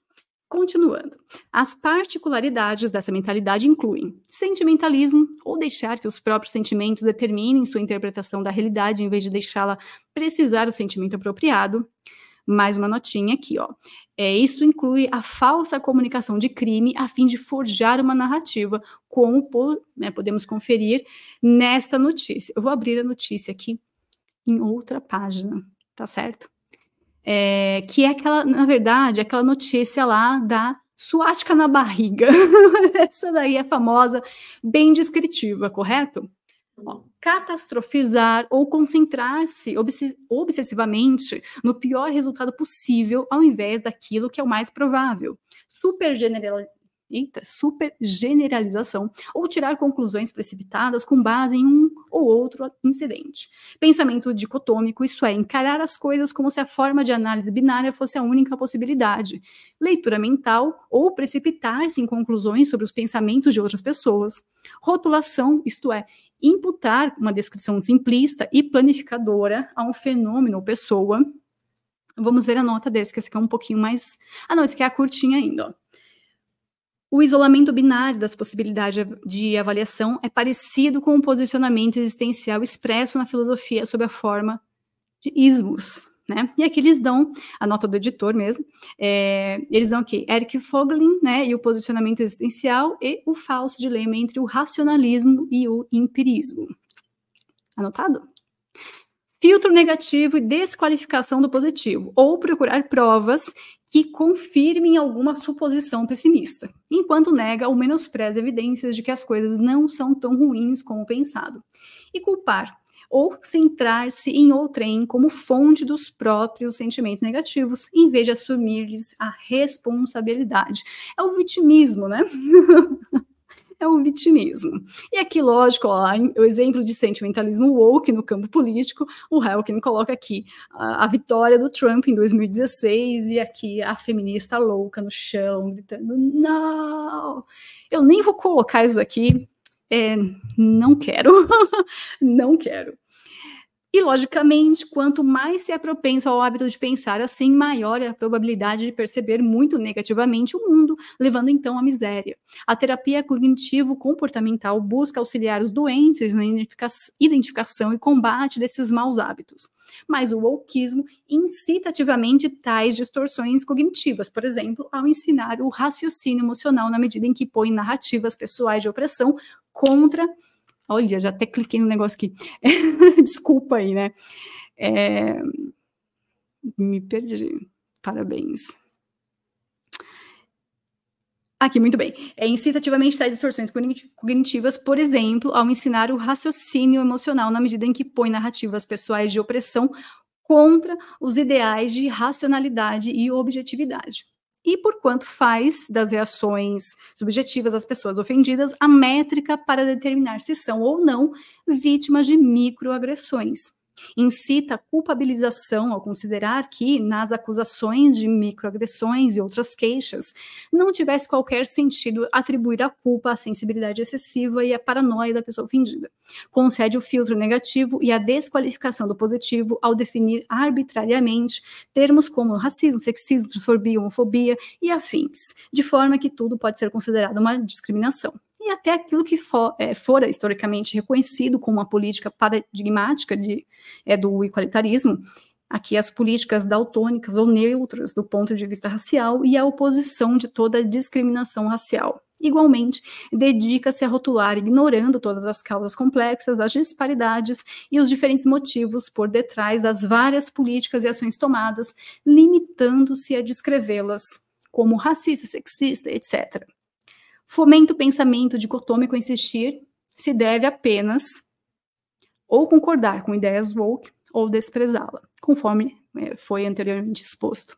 Continuando, as particularidades dessa mentalidade incluem sentimentalismo, ou deixar que os próprios sentimentos determinem sua interpretação da realidade, em vez de deixá-la precisar do sentimento apropriado. Mais uma notinha aqui, ó. Isso inclui a falsa comunicação de crime a fim de forjar uma narrativa, como podemos conferir nesta notícia. Eu vou abrir a notícia aqui em outra página, tá certo? Que é aquela, na verdade, aquela notícia lá da suástica na barriga. Essa daí é famosa, bem descritiva, correto? Ó, catastrofizar ou concentrar-se obsessivamente no pior resultado possível ao invés daquilo que é o mais provável. Supergeneralização ou tirar conclusões precipitadas com base em um ou outro incidente. Pensamento dicotômico, isto é, encarar as coisas como se a forma de análise binária fosse a única possibilidade. Leitura mental ou precipitar-se em conclusões sobre os pensamentos de outras pessoas. Rotulação, isto é, imputar uma descrição simplista e planificadora a um fenômeno ou pessoa. Vamos ver a nota desse, que esse aqui é um pouquinho mais... Ah, não, esse aqui é a curtinha ainda, ó. O isolamento binário das possibilidades de avaliação é parecido com o posicionamento existencial expresso na filosofia sob a forma de ismos, né? E aqui eles dão, a nota do editor mesmo, eles dão aqui, Eric Voegelin, né, e o posicionamento existencial e o falso dilema entre o racionalismo e o empirismo. Anotado? Filtro negativo e desqualificação do positivo, ou procurar provas que confirmem alguma suposição pessimista, enquanto nega ou menospreza evidências de que as coisas não são tão ruins como pensado. E culpar, ou centrar-se em outrem como fonte dos próprios sentimentos negativos, em vez de assumir-lhes a responsabilidade. É o vitimismo, né? É o vitimismo. E aqui, lógico, ó, o exemplo de sentimentalismo woke no campo político, o Helkin coloca aqui a vitória do Trump em 2016 e aqui a feminista louca no chão, gritando, não! Eu nem vou colocar isso aqui, não quero, não quero. E, logicamente, quanto mais se é propenso ao hábito de pensar assim, maior é a probabilidade de perceber muito negativamente o mundo, levando então à miséria. A terapia cognitivo-comportamental busca auxiliar os doentes na identificação e combate desses maus hábitos. Mas o wokeismo incita ativamente tais distorções cognitivas, por exemplo, ao ensinar o raciocínio emocional na medida em que põe narrativas pessoais de opressão contra... Olha, já até cliquei no negócio aqui. Desculpa aí, né? Me perdi. Parabéns. Aqui, muito bem. Incita ativamente tais distorções cognitivas, por exemplo, ao ensinar o raciocínio emocional na medida em que põe narrativas pessoais de opressão contra os ideais de racionalidade e objetividade. E porquanto faz das reações subjetivas das pessoas ofendidas a métrica para determinar se são ou não vítimas de microagressões. Incita a culpabilização ao considerar que, nas acusações de microagressões e outras queixas, não tivesse qualquer sentido atribuir a culpa à sensibilidade excessiva e à paranoia da pessoa ofendida. Concede o filtro negativo e a desqualificação do positivo ao definir arbitrariamente termos como racismo, sexismo, transfobia, homofobia e afins, de forma que tudo pode ser considerado uma discriminação. E até aquilo que fora historicamente reconhecido como uma política paradigmática do igualitarismo, aqui as políticas daltônicas ou neutras do ponto de vista racial e a oposição de toda discriminação racial. Igualmente, dedica-se a rotular, ignorando todas as causas complexas das disparidades e os diferentes motivos por detrás das várias políticas e ações tomadas, limitando-se a descrevê-las como racista, sexista, etc. Fomenta o pensamento dicotômico insistir se deve apenas ou concordar com ideias woke ou desprezá-la, conforme foi anteriormente exposto.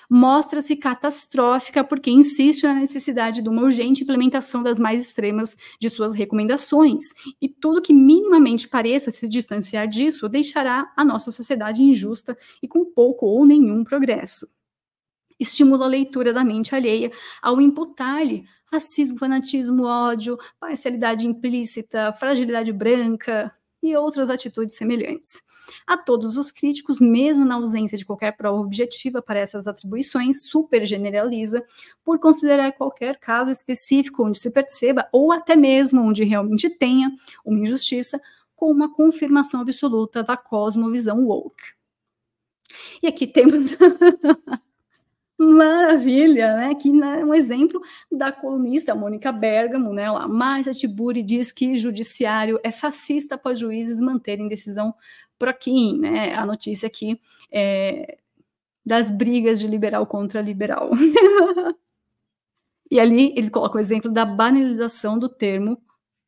Mostra-se catastrófica porque insiste na necessidade de uma urgente implementação das mais extremas de suas recomendações, e tudo que minimamente pareça se distanciar disso deixará a nossa sociedade injusta e com pouco ou nenhum progresso. estimula a leitura da mente alheia ao imputar-lhe racismo, fanatismo, ódio, parcialidade implícita, fragilidade branca e outras atitudes semelhantes. A todos os críticos, mesmo na ausência de qualquer prova objetiva para essas atribuições, supergeneraliza por considerar qualquer caso específico onde se perceba, ou até mesmo onde realmente tenha, uma injustiça, como uma confirmação absoluta da cosmovisão woke. E aqui temos... Maravilha, né? Aqui, né, um exemplo da colunista Mônica Bergamo, né? Lá, Márcia Tiburi diz que judiciário é fascista após juízes manterem decisão pro-Kim, né? A notícia aqui das brigas de liberal contra liberal. E ali ele coloca o exemplo da banalização do termo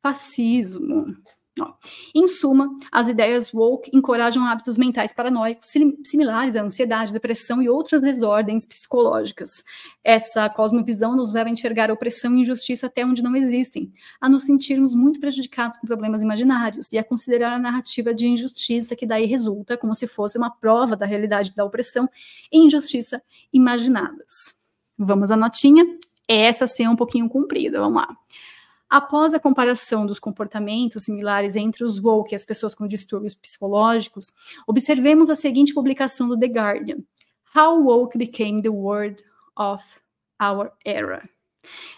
fascismo. Ó. Em suma, as ideias woke encorajam hábitos mentais paranoicos similares à ansiedade, depressão e outras desordens psicológicas. Essa cosmovisão nos leva a enxergar a opressão e injustiça até onde não existem, a nos sentirmos muito prejudicados com problemas imaginários e a considerar a narrativa de injustiça que daí resulta como se fosse uma prova da realidade da opressão e injustiça imaginadas. Vamos à notinha? Essa sim é um pouquinho comprida, vamos lá. Após a comparação dos comportamentos similares entre os woke e as pessoas com distúrbios psicológicos, observemos a seguinte publicação do The Guardian: How Woke Became the Word of Our Era,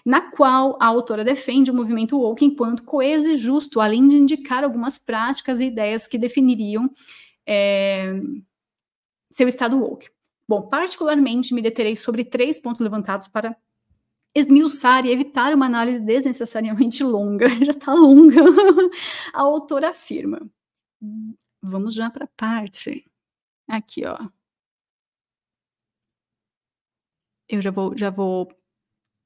na qual a autora defende o movimento woke enquanto coeso e justo, além de indicar algumas práticas e ideias que definiriam seu estado woke. Bom, particularmente me deterei sobre 3 pontos levantados para esmiuçar e evitar uma análise desnecessariamente longa. Já está longa. A autora afirma. Vamos já para a parte. Aqui, ó. Eu já vou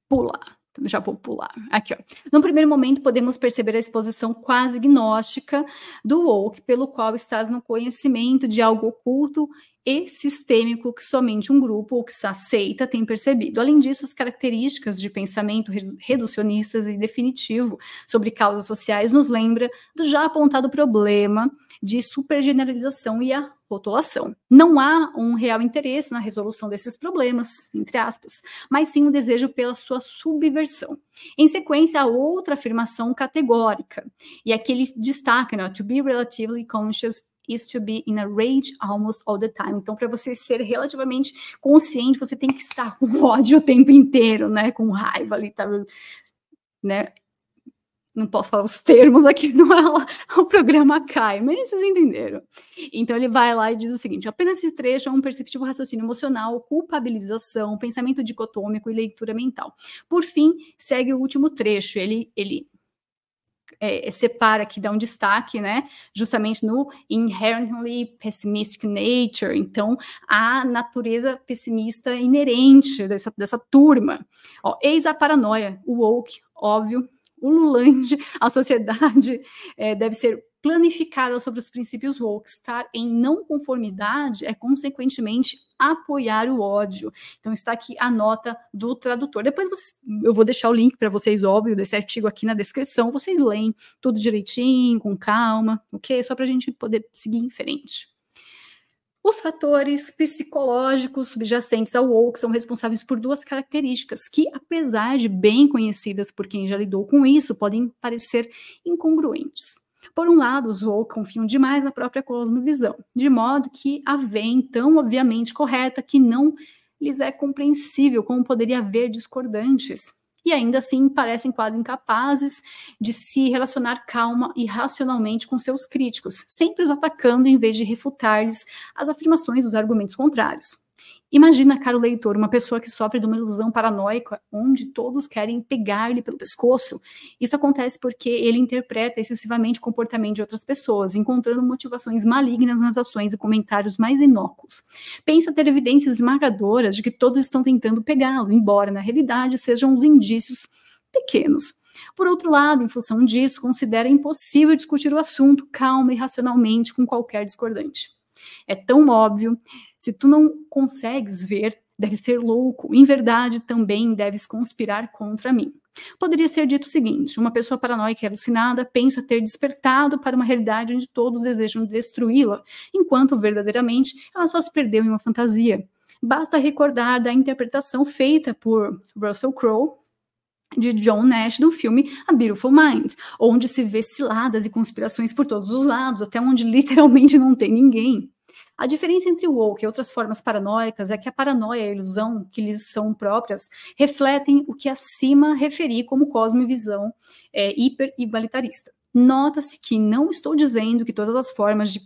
pular. Já vou pular. Aqui, ó. No primeiro momento, podemos perceber a exposição quase gnóstica do woke, pelo qual estás no conhecimento de algo oculto e sistêmico que somente um grupo ou que se aceita tem percebido. Além disso, as características de pensamento reducionistas e definitivo sobre causas sociais nos lembra do já apontado problema de supergeneralização e a rotulação. Não há um real interesse na resolução desses problemas, entre aspas, mas sim um desejo pela sua subversão. Em sequência, há outra afirmação categórica, e aqui ele destaca, né, to be relatively conscious is to be in a rage almost all the time. Então, para você ser relativamente consciente, você tem que estar com ódio o tempo inteiro, né? Com raiva ali, tá? Né? Não posso falar os termos aqui, não é o programa cai, mas vocês entenderam. Então, ele vai lá e diz o seguinte: apenas esse trecho é um perceptivo raciocínio emocional, culpabilização, pensamento dicotômico e leitura mental. Por fim, segue o último trecho. Ele separa aqui, dá um destaque, né, justamente no inherently pessimistic nature, então a natureza pessimista inerente dessa turma. Ó, eis a paranoia, o woke, óbvio, ululante, a sociedade deve ser planificada sobre os princípios woke. Estar em não conformidade é, consequentemente, apoiar o ódio. Então, está aqui a nota do tradutor. Depois eu vou deixar o link para vocês, óbvio, desse artigo aqui na descrição. Vocês leem tudo direitinho, com calma, ok? Só para a gente poder seguir em frente. Os fatores psicológicos subjacentes ao woke são responsáveis por 2 características que, apesar de bem conhecidas por quem já lidou com isso, podem parecer incongruentes. Por um lado, os woke confiam demais na própria cosmovisão, de modo que a veem tão obviamente correta que não lhes é compreensível como poderia haver discordantes. E ainda assim parecem quase incapazes de se relacionar calma e racionalmente com seus críticos, sempre os atacando em vez de refutar-lhes as afirmações dos argumentos contrários. Imagina, caro leitor, uma pessoa que sofre de uma ilusão paranoica onde todos querem pegar-lhe pelo pescoço. Isso acontece porque ele interpreta excessivamente o comportamento de outras pessoas, encontrando motivações malignas nas ações e comentários mais inócuos. Pensa ter evidências esmagadoras de que todos estão tentando pegá-lo, embora na realidade sejam os indícios pequenos. Por outro lado, em função disso, considera impossível discutir o assunto calma e racionalmente com qualquer discordante. É tão óbvio, se tu não consegues ver, deve ser louco, em verdade também deves conspirar contra mim. Poderia ser dito o seguinte: uma pessoa paranoica e alucinada pensa ter despertado para uma realidade onde todos desejam destruí-la, enquanto verdadeiramente ela só se perdeu em uma fantasia. Basta recordar da interpretação feita por Russell Crowe de John Nash no filme A Beautiful Mind, onde se vê ciladas e conspirações por todos os lados, até onde literalmente não tem ninguém. A diferença entre o woke e outras formas paranoicas é que a paranoia e a ilusão, que lhes são próprias, refletem o que acima referi como cosmovisão hiper-igualitarista. Nota-se que não estou dizendo que todas as formas de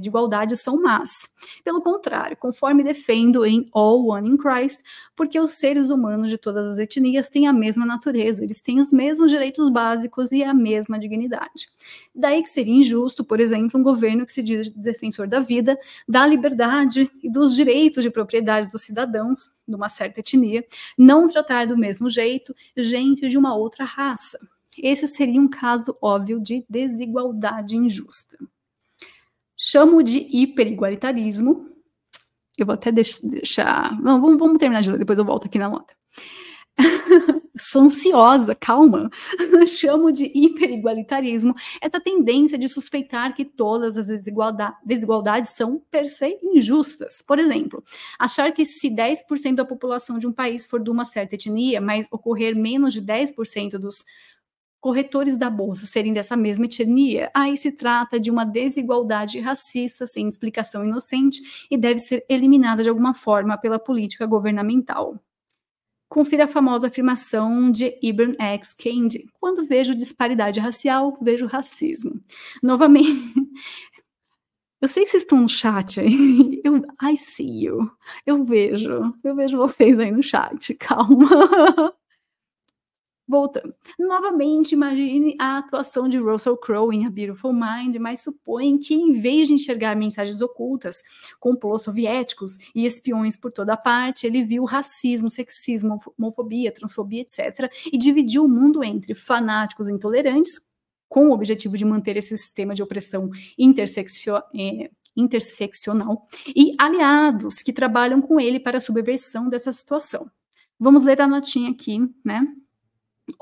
igualdade são más. Pelo contrário, conforme defendo em All One in Christ, porque os seres humanos de todas as etnias têm a mesma natureza, eles têm os mesmos direitos básicos e a mesma dignidade. Daí que seria injusto, por exemplo, um governo que se diz defensor da vida, da liberdade e dos direitos de propriedade dos cidadãos de uma certa etnia, não tratar do mesmo jeito gente de uma outra raça. Esse seria um caso óbvio de desigualdade injusta. Chamo de hiperigualitarismo. Eu vou até deixar... Não, vamos terminar de ler, depois eu volto aqui na nota. Sou ansiosa, calma. Chamo de hiperigualitarismo essa tendência de suspeitar que todas as desigualdades são per se injustas. Por exemplo, achar que se 10% da população de um país for de uma certa etnia, mas ocorrer menos de 10% dos corretores da bolsa serem dessa mesma etnia, aí se trata de uma desigualdade racista sem explicação inocente e deve ser eliminada de alguma forma pela política governamental. Confira a famosa afirmação de Ibram X. Kendi: quando vejo disparidade racial, vejo racismo. Novamente, eu sei que vocês estão no chat aí, I see you, eu vejo vocês aí no chat, calma. Voltando. Novamente, imagine a atuação de Russell Crowe em A Beautiful Mind, mas suponha que, em vez de enxergar mensagens ocultas, complôs soviéticos e espiões por toda parte, ele viu racismo, sexismo, homofobia, transfobia, etc., e dividiu o mundo entre fanáticos intolerantes, com o objetivo de manter esse sistema de opressão interseccional, e aliados que trabalham com ele para a subversão dessa situação. Vamos ler a notinha aqui, né?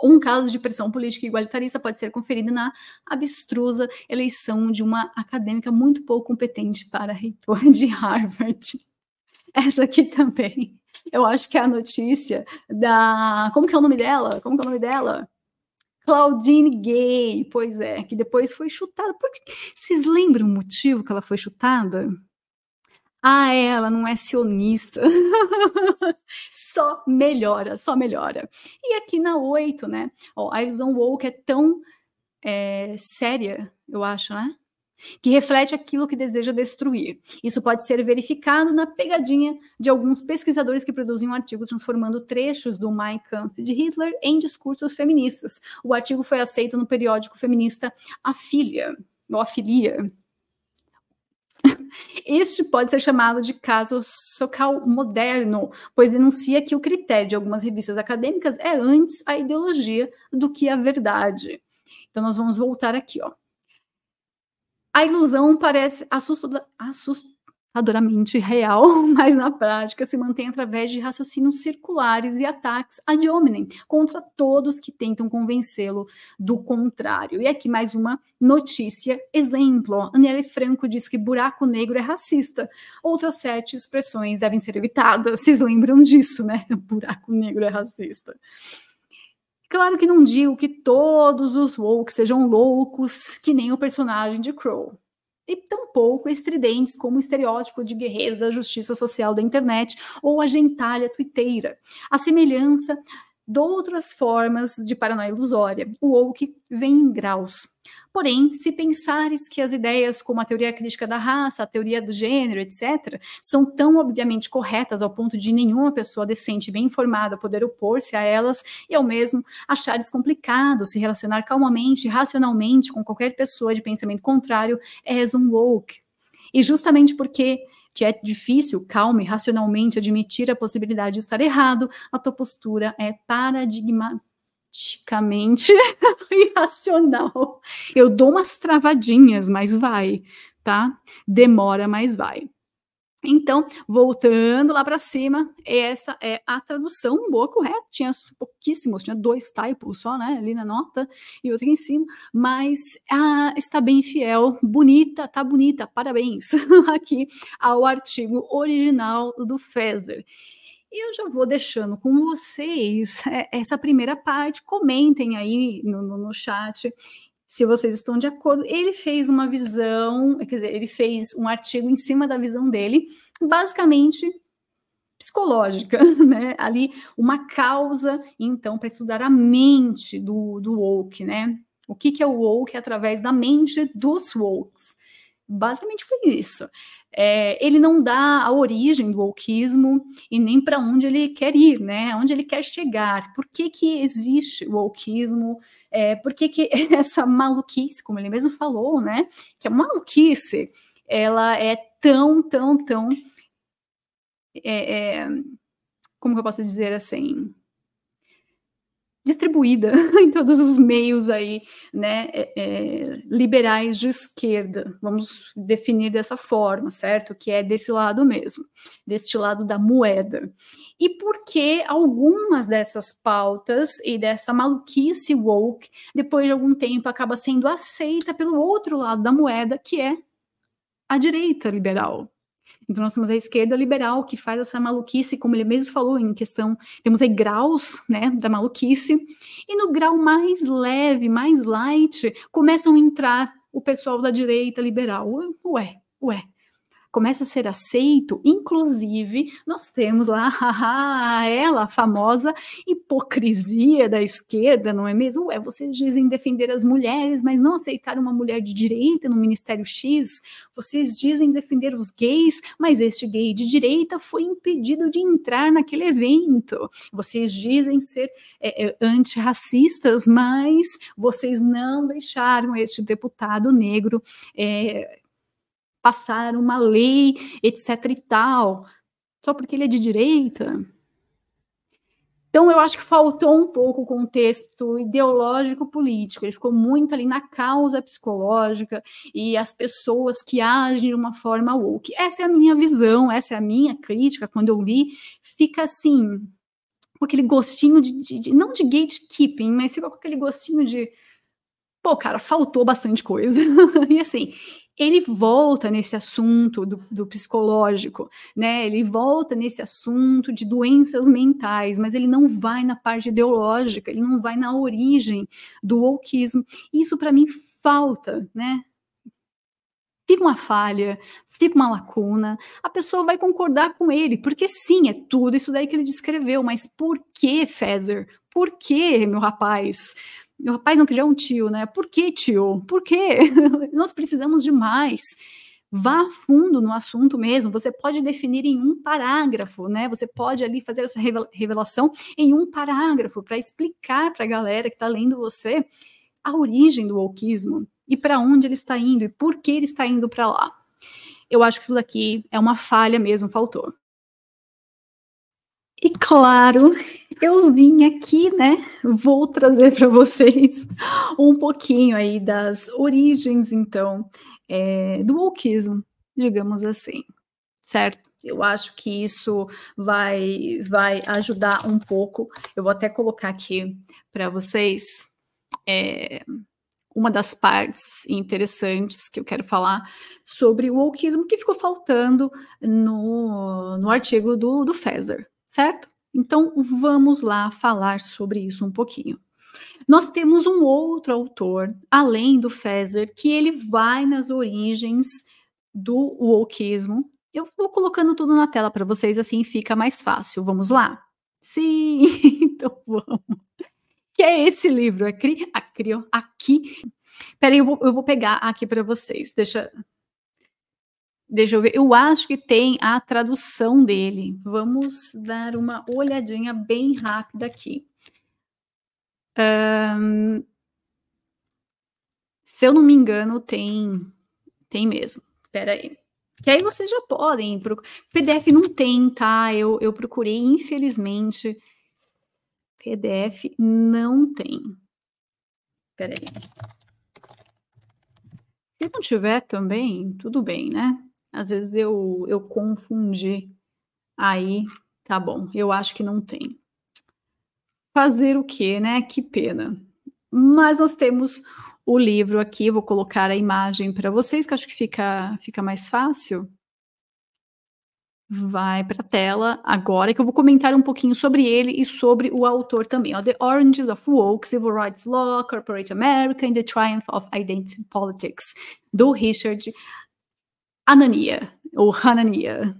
Um caso de pressão política igualitarista pode ser conferido na abstrusa eleição de uma acadêmica muito pouco competente para reitora de Harvard. Essa aqui também. Eu acho que é a notícia da... Como que é o nome dela? Claudine Gay. Pois é, que depois foi chutada. Vocês lembram o motivo que ela foi chutada? Ah, ela não é sionista. Só melhora. E aqui na 8, né? Ó, a ilusão woke é tão séria, eu acho, né? Que reflete aquilo que deseja destruir. Isso pode ser verificado na pegadinha de alguns pesquisadores que produzem um artigo transformando trechos do Mein Kampf de Hitler em discursos feministas. O artigo foi aceito no periódico feminista Afilia. Este pode ser chamado de caso Sokal moderno, pois denuncia que o critério de algumas revistas acadêmicas é antes a ideologia do que a verdade. Então, nós vamos voltar aqui, ó. A ilusão parece assustadoramente real, mas na prática se mantém através de raciocínios circulares e ataques ad hominem contra todos que tentam convencê-lo do contrário. E aqui mais uma notícia, exemplo. Aniele Franco diz que buraco negro é racista. Outras 7 expressões devem ser evitadas. Vocês lembram disso, né? Buraco negro é racista. Claro que não digo que todos os woke sejam loucos, que nem o personagem de Crowe. E tampouco estridentes como o estereótipo de guerreiro da justiça social da internet ou a gentalha tuiteira. A semelhança de outras formas de paranoia ilusória. O woke vem em graus. Porém, se pensares que as ideias como a teoria crítica da raça, a teoria do gênero, etc., são tão obviamente corretas ao ponto de nenhuma pessoa decente e bem informada poder opor-se a elas e ao mesmo achar descomplicado se relacionar calmamente e racionalmente com qualquer pessoa de pensamento contrário, és um woke. E justamente porque te é difícil, calma e racionalmente admitir a possibilidade de estar errado, a tua postura é paradigmáticamente irracional. Eu dou umas travadinhas, mas vai, tá? Demora, mas vai. Então, voltando lá para cima, essa é a tradução boa, correta. Tinha pouquíssimos, tinha 2 typos só, né, ali na nota e outro em cima, mas está bem fiel, bonita, tá bonita, parabéns aqui ao artigo original do Feser. E eu já vou deixando com vocês essa primeira parte, comentem aí no chat se vocês estão de acordo. Ele fez uma visão, quer dizer, ele fez um artigo em cima da visão dele, basicamente psicológica, né? Ali uma causa, então, para estudar a mente do woke, né? O que é o woke através da mente dos wokes. Basicamente foi isso. Ele não dá a origem do wokeismo e nem para onde ele quer ir, né? Onde ele quer chegar. Por que existe o wokeismo? Por que essa maluquice, como ele mesmo falou, né? Que a maluquice, ela é tão como que eu posso dizer assim, distribuída em todos os meios aí, né, liberais de esquerda, vamos definir dessa forma, certo? Que é desse lado mesmo, deste lado da moeda. E por que algumas dessas pautas e dessa maluquice woke, depois de algum tempo, acaba sendo aceita pelo outro lado da moeda, que é a direita liberal? Então, nós temos a esquerda liberal, que faz essa maluquice, como ele mesmo falou, em questão, temos aí graus, né, da maluquice, e no grau mais leve, mais light, começam a entrar o pessoal da direita liberal. Ué, começa a ser aceito, inclusive nós temos lá ela, a famosa hipocrisia da esquerda, não é mesmo? Ué, vocês dizem defender as mulheres, mas não aceitar uma mulher de direita no Ministério X, vocês dizem defender os gays, mas este gay de direita foi impedido de entrar naquele evento, vocês dizem ser antirracistas, mas vocês não deixaram este deputado negro passar uma lei, etc e tal, só porque ele é de direita. Então, eu acho que faltou um pouco o contexto ideológico-político, ele ficou muito ali na causa psicológica e as pessoas que agem de uma forma woke. Essa é a minha visão, essa é a minha crítica, quando eu li, fica assim, com aquele gostinho não de gatekeeping, mas fica com aquele gostinho de, pô, cara, faltou bastante coisa. E assim, ele volta nesse assunto do psicológico, né? Ele volta nesse assunto de doenças mentais, mas ele não vai na parte ideológica, ele não vai na origem do wokeismo. Isso para mim falta, né? Fica uma falha, fica uma lacuna, a pessoa vai concordar com ele, porque sim, é tudo isso daí que ele descreveu, mas por que, Feser? Por que, meu rapaz? Meu rapaz não, que já é um tio, né? Por que, tio? Por quê? Nós precisamos de mais. Vá a fundo no assunto mesmo. Você pode definir em um parágrafo, né? Você pode ali fazer essa revelação em um parágrafo para explicar para a galera que está lendo você a origem do wokeismo e para onde ele está indo e por que ele está indo para lá. Eu acho que isso daqui é uma falha mesmo, faltou. E claro, eu vim aqui, né, vou trazer para vocês um pouquinho aí das origens, então, do wokeismo, digamos assim, certo? Eu acho que isso vai ajudar um pouco. Eu vou até colocar aqui para vocês uma das partes interessantes que eu quero falar sobre o wokeismo que ficou faltando no artigo do Feser, certo? Então, vamos lá falar sobre isso um pouquinho. Nós temos um outro autor, além do Feser, que ele vai nas origens do wokeismo. Eu vou colocando tudo na tela para vocês, assim fica mais fácil. Vamos lá? Sim, então vamos. Que é esse livro, aqui. Peraí, eu vou pegar aqui para vocês. Deixa eu ver. Eu acho que tem a tradução dele. Vamos dar uma olhadinha bem rápida aqui. Se eu não me engano, tem mesmo. Peraí. Que aí vocês já podem. PDF não tem, tá? Eu procurei, infelizmente. PDF não tem. Peraí. Se não tiver também, tudo bem, né? Às vezes eu confundi. Aí, tá bom, eu acho que não tem. Fazer o quê, né? Que pena. Mas nós temos o livro aqui, vou colocar a imagem para vocês, que acho que fica mais fácil. Vai para a tela agora, que eu vou comentar um pouquinho sobre ele e sobre o autor também. Ó, The Origins of Woke, Civil Rights Law, Corporate America and the Triumph of Identity Politics, do Richard Hanania, ou Hanania,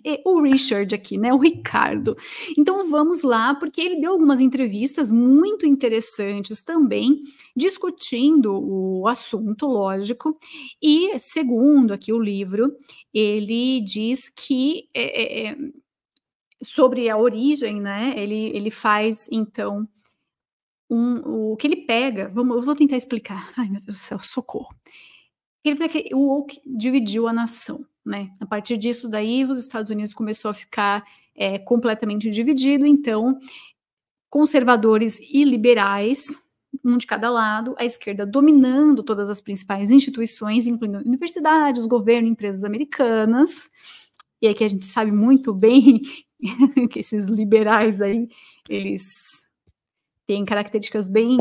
e o Richard aqui, né, o Ricardo. Então vamos lá, porque ele deu algumas entrevistas muito interessantes também, discutindo o assunto, lógico, e segundo aqui o livro, ele diz que sobre a origem, né, ele faz então o que ele pega, eu vou tentar explicar, ai meu Deus do céu, socorro. Ele fala que o woke dividiu a nação, né? A partir disso daí, os Estados Unidos começou a ficar completamente dividido, então conservadores e liberais, um de cada lado, a esquerda dominando todas as principais instituições, incluindo universidades, governo, empresas americanas, e aqui a gente sabe muito bem que esses liberais aí, eles têm características bem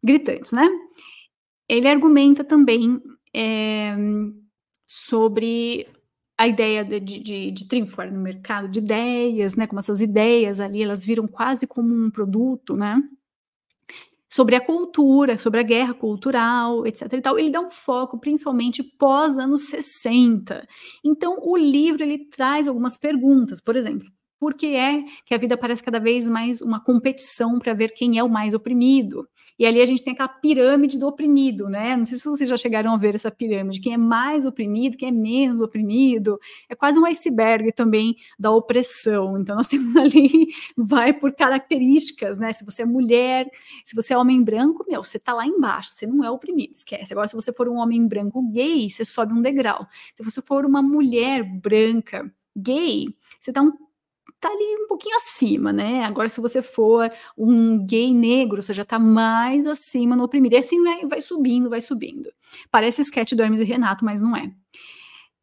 gritantes, né? Ele argumenta também sobre a ideia de triunfar no mercado de ideias, né? Como essas ideias ali, elas viram quase como um produto, né? Sobre a cultura, sobre a guerra cultural, etc. e tal. Ele dá um foco principalmente pós anos 60. Então, o livro ele traz algumas perguntas, por exemplo, por que é que a vida parece cada vez mais uma competição para ver quem é o mais oprimido? E ali a gente tem aquela pirâmide do oprimido, né? Não sei se vocês já chegaram a ver essa pirâmide, quem é mais oprimido, quem é menos oprimido, é quase um iceberg também da opressão. Então nós temos ali, vai por características, né? Se você é mulher, se você é homem branco, meu, você tá lá embaixo, você não é oprimido, esquece. Agora, se você for um homem branco gay, você sobe um degrau. Se você for uma mulher branca gay, você tá ali um pouquinho acima, né? Agora, se você for um gay negro, você já tá mais acima no oprimido. E assim, né, vai subindo, vai subindo. Parece sketch do Hermes e Renato, mas não é.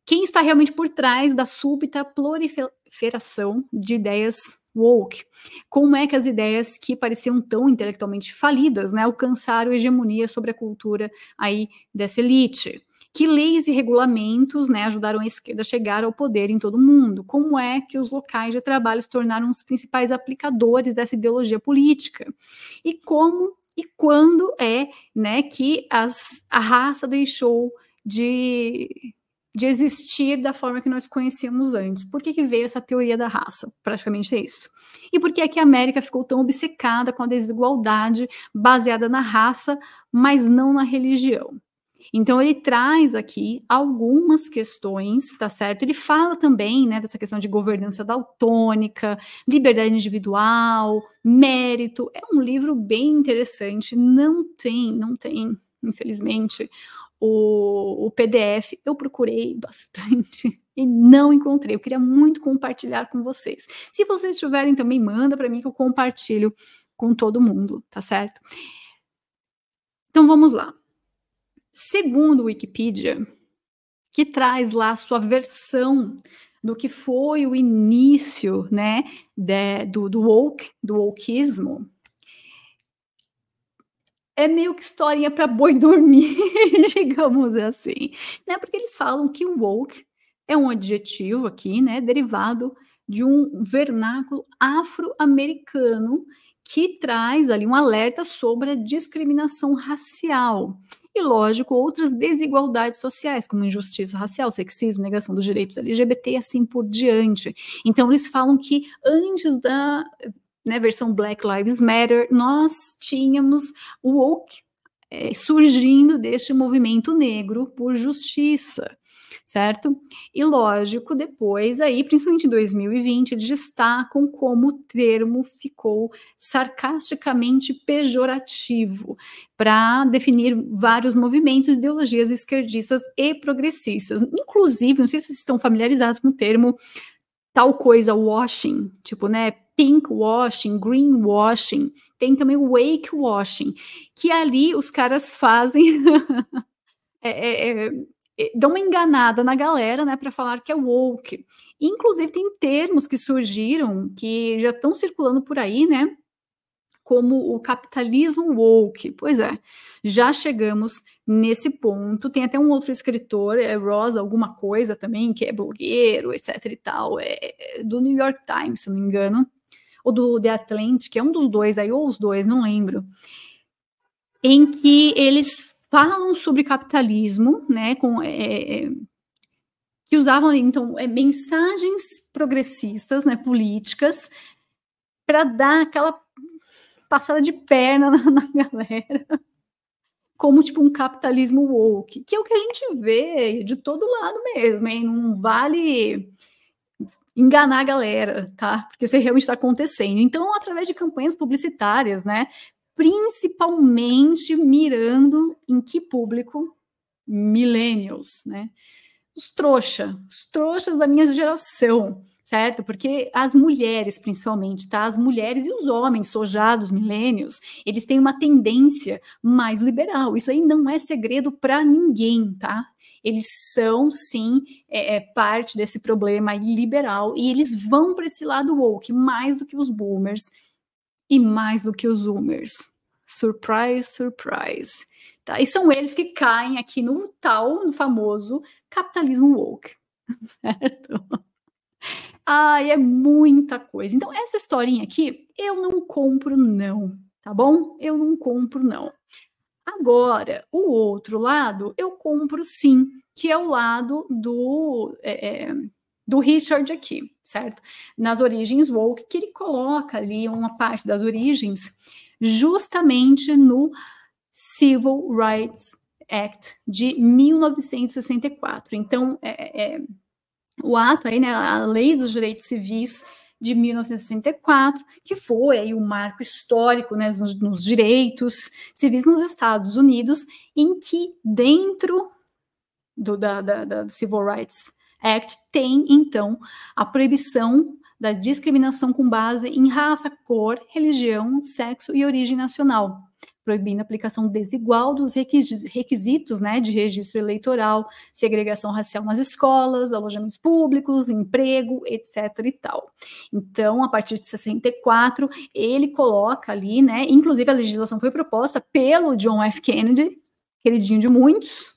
Quem está realmente por trás da súbita proliferação de ideias woke? Como é que as ideias que pareciam tão intelectualmente falidas, né, alcançaram hegemonia sobre a cultura aí dessa elite? Que leis e regulamentos, né, ajudaram a esquerda a chegar ao poder em todo o mundo? Como é que os locais de trabalho se tornaram os principais aplicadores dessa ideologia política? E como e quando é, né, que a raça deixou de existir da forma que nós conhecíamos antes? Por que veio essa teoria da raça? Praticamente é isso. E por que é que a América ficou tão obcecada com a desigualdade baseada na raça, mas não na religião? Então ele traz aqui algumas questões, tá certo? Ele fala também, né, dessa questão de governança daltônica, liberdade individual, mérito. É um livro bem interessante. Não tem, infelizmente, o PDF. Eu procurei bastante e não encontrei. Eu queria muito compartilhar com vocês. Se vocês tiverem também, manda para mim que eu compartilho com todo mundo, tá certo? Então vamos lá. Segundo o Wikipedia, que traz lá a sua versão do que foi o início, né, do wokeismo, é meio que historinha para boi dormir, digamos assim, né? Porque eles falam que o woke é um adjetivo aqui, né, derivado de um vernáculo afro-americano que traz ali um alerta sobre a discriminação racial. E, lógico, outras desigualdades sociais, como injustiça racial, sexismo, negação dos direitos LGBT e assim por diante. Então, eles falam que antes da, né, versão Black Lives Matter, nós tínhamos o woke surgindo deste movimento negro por justiça, certo? E lógico, depois aí, principalmente em 2020, eles destacam como o termo ficou sarcasticamente pejorativo para definir vários movimentos, ideologias esquerdistas e progressistas. Inclusive, não sei se vocês estão familiarizados com o termo tal coisa washing, tipo, né, pink washing, green washing, tem também o wake washing, que ali os caras fazem dão uma enganada na galera, né, para falar que é woke. Inclusive tem termos que surgiram, que já estão circulando por aí, né, como o capitalismo woke. Pois é, já chegamos nesse ponto. Tem até um outro escritor, Ross alguma coisa também, que é blogueiro, etc e tal, do New York Times, se não me engano, ou do The Atlantic, é um dos dois aí, ou os dois, não lembro, em que eles falam sobre capitalismo, né, que usavam, então, mensagens progressistas, né, políticas, para dar aquela passada de perna na galera, como, tipo, um capitalismo woke, que é o que a gente vê de todo lado mesmo, hein? Não vale enganar a galera, tá? Porque isso realmente está acontecendo. Então, através de campanhas publicitárias, né, principalmente mirando em que público? Millennials, né? Os trouxas da minha geração, certo? Porque as mulheres, principalmente, tá? As mulheres e os homens sojados, milênios, eles têm uma tendência mais liberal. Isso aí não é segredo para ninguém, tá? Eles são, sim, parte desse problema liberal e eles vão para esse lado woke mais do que os boomers e mais do que os zoomers. Surprise, surprise. Tá? E são eles que caem aqui no tal, no famoso capitalismo woke, certo? Ai, é muita coisa. Então, essa historinha aqui, eu não compro não, tá bom? Eu não compro não. Agora, o outro lado, eu compro sim, que é o lado do Richard aqui, certo? Nas origens woke, que ele coloca ali uma parte das origens justamente no Civil Rights Act de 1964. Então, o ato aí, né, a Lei dos Direitos Civis de 1964, que foi aí um marco histórico, né, nos direitos civis nos Estados Unidos, em que dentro do Civil Rights Act tem, então, a proibição da discriminação com base em raça, cor, religião, sexo e origem nacional, proibindo a aplicação desigual dos requisitos, né, de registro eleitoral, segregação racial nas escolas, alojamentos públicos, emprego, etc. e tal. Então, a partir de 64, ele coloca ali, né, inclusive a legislação foi proposta pelo John F. Kennedy, queridinho de muitos,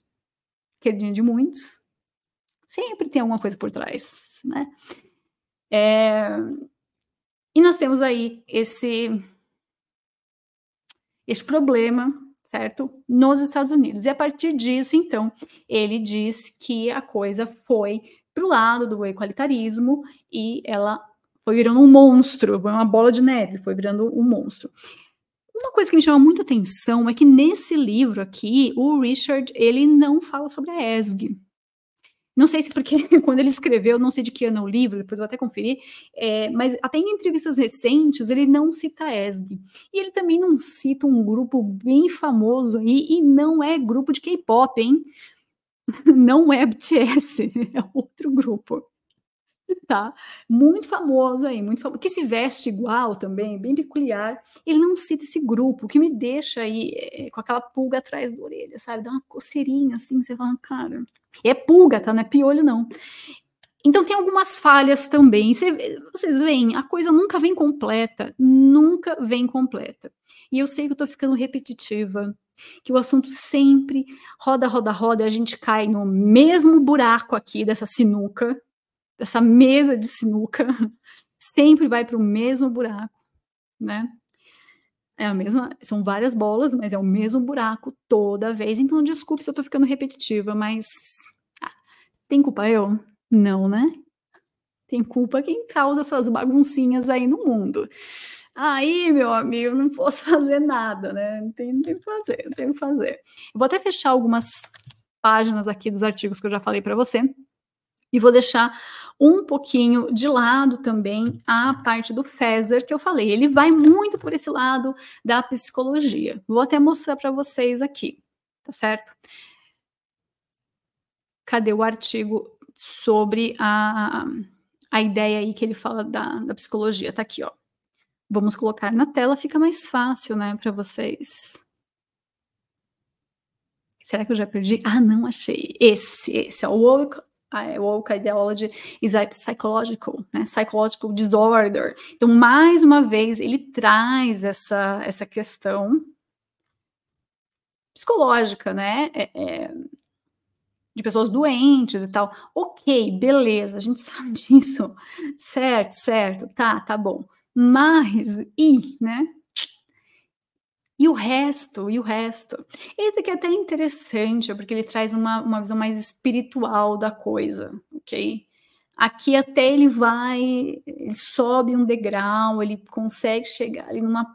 sempre tem alguma coisa por trás, né? E nós temos aí esse problema, certo? Nos Estados Unidos. E a partir disso, então, ele diz que a coisa foi para o lado do equalitarismo e ela foi virando um monstro, foi uma bola de neve, foi virando um monstro. Uma coisa que me chama muita atenção é que nesse livro aqui, o Richard, ele não fala sobre a ESG. Não sei se porque quando ele escreveu, não sei de que ano é o livro, depois vou até conferir, mas até em entrevistas recentes ele não cita a ESG. E ele também não cita um grupo bem famoso aí, e não é grupo de K-pop, hein? Não é BTS, é outro grupo. Tá? Muito famoso aí, muito famoso, que se veste igual também, bem peculiar. Ele não cita esse grupo, que me deixa aí com aquela pulga atrás da orelha, sabe? Dá uma coceirinha assim, você fala, cara. É pulga, tá? Não é piolho, não. Então tem algumas falhas também. Vocês veem, a coisa nunca vem completa, nunca vem completa. E eu sei que eu tô ficando repetitiva, que o assunto sempre roda, roda, roda, e a gente cai no mesmo buraco aqui dessa sinuca, dessa mesa de sinuca, sempre vai para o mesmo buraco, né? É a mesma, são várias bolas, mas é o mesmo buraco toda vez. Então, desculpe se eu tô ficando repetitiva, mas tem culpa eu? Não, né? Tem culpa quem causa essas baguncinhas aí no mundo. Aí, meu amigo, não posso fazer nada, né? Não tem o que fazer, não tem o que fazer. Eu vou até fechar algumas páginas aqui dos artigos que eu já falei para você. E vou deixar um pouquinho de lado também a parte do Feser que eu falei. Ele vai muito por esse lado da psicologia. Vou até mostrar para vocês aqui, tá certo? Cadê o artigo sobre a ideia aí que ele fala da psicologia? Tá aqui, ó. Vamos colocar na tela, fica mais fácil, né, para vocês Será que eu já perdi? Ah, não achei. Esse é o woke ideology is a psychological, né? Psychological disorder. Então, mais uma vez, ele traz essa questão psicológica, né? De pessoas doentes e tal. Ok, beleza, a gente sabe disso. Certo, tá bom. Mas, né? E o resto? Esse aqui é até interessante, porque ele traz uma visão mais espiritual da coisa, ok? Aqui até ele sobe um degrau, ele consegue chegar ali numa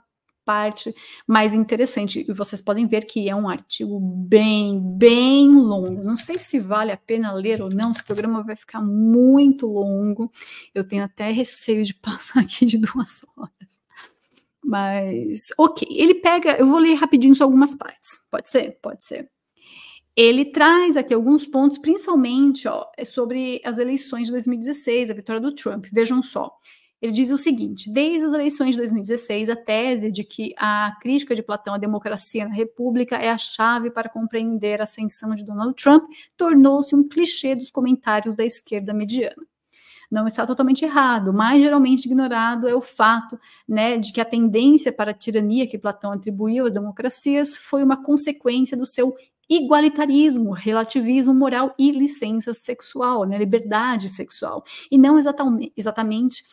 parte mais interessante. E vocês podem ver que é um artigo bem longo. Não sei se vale a pena ler ou não, esse programa vai ficar muito longo. Eu tenho até receio de passar aqui de 2 horas. Mas, ok, ele pega, eu vou ler rapidinho só algumas partes, pode ser? Pode ser. Ele traz aqui alguns pontos, principalmente sobre as eleições de 2016, a vitória do Trump, vejam só. Ele diz o seguinte: desde as eleições de 2016, a tese de que a crítica de Platão à democracia na República é a chave para compreender a ascensão de Donald Trump tornou-se um clichê dos comentários da esquerda mediana. Não está totalmente errado, mas geralmente ignorado é o fato, né, de que a tendência para a tirania que Platão atribuiu às democracias foi uma consequência do seu igualitarismo, relativismo moral e licença sexual, né, liberdade sexual, e não exatamente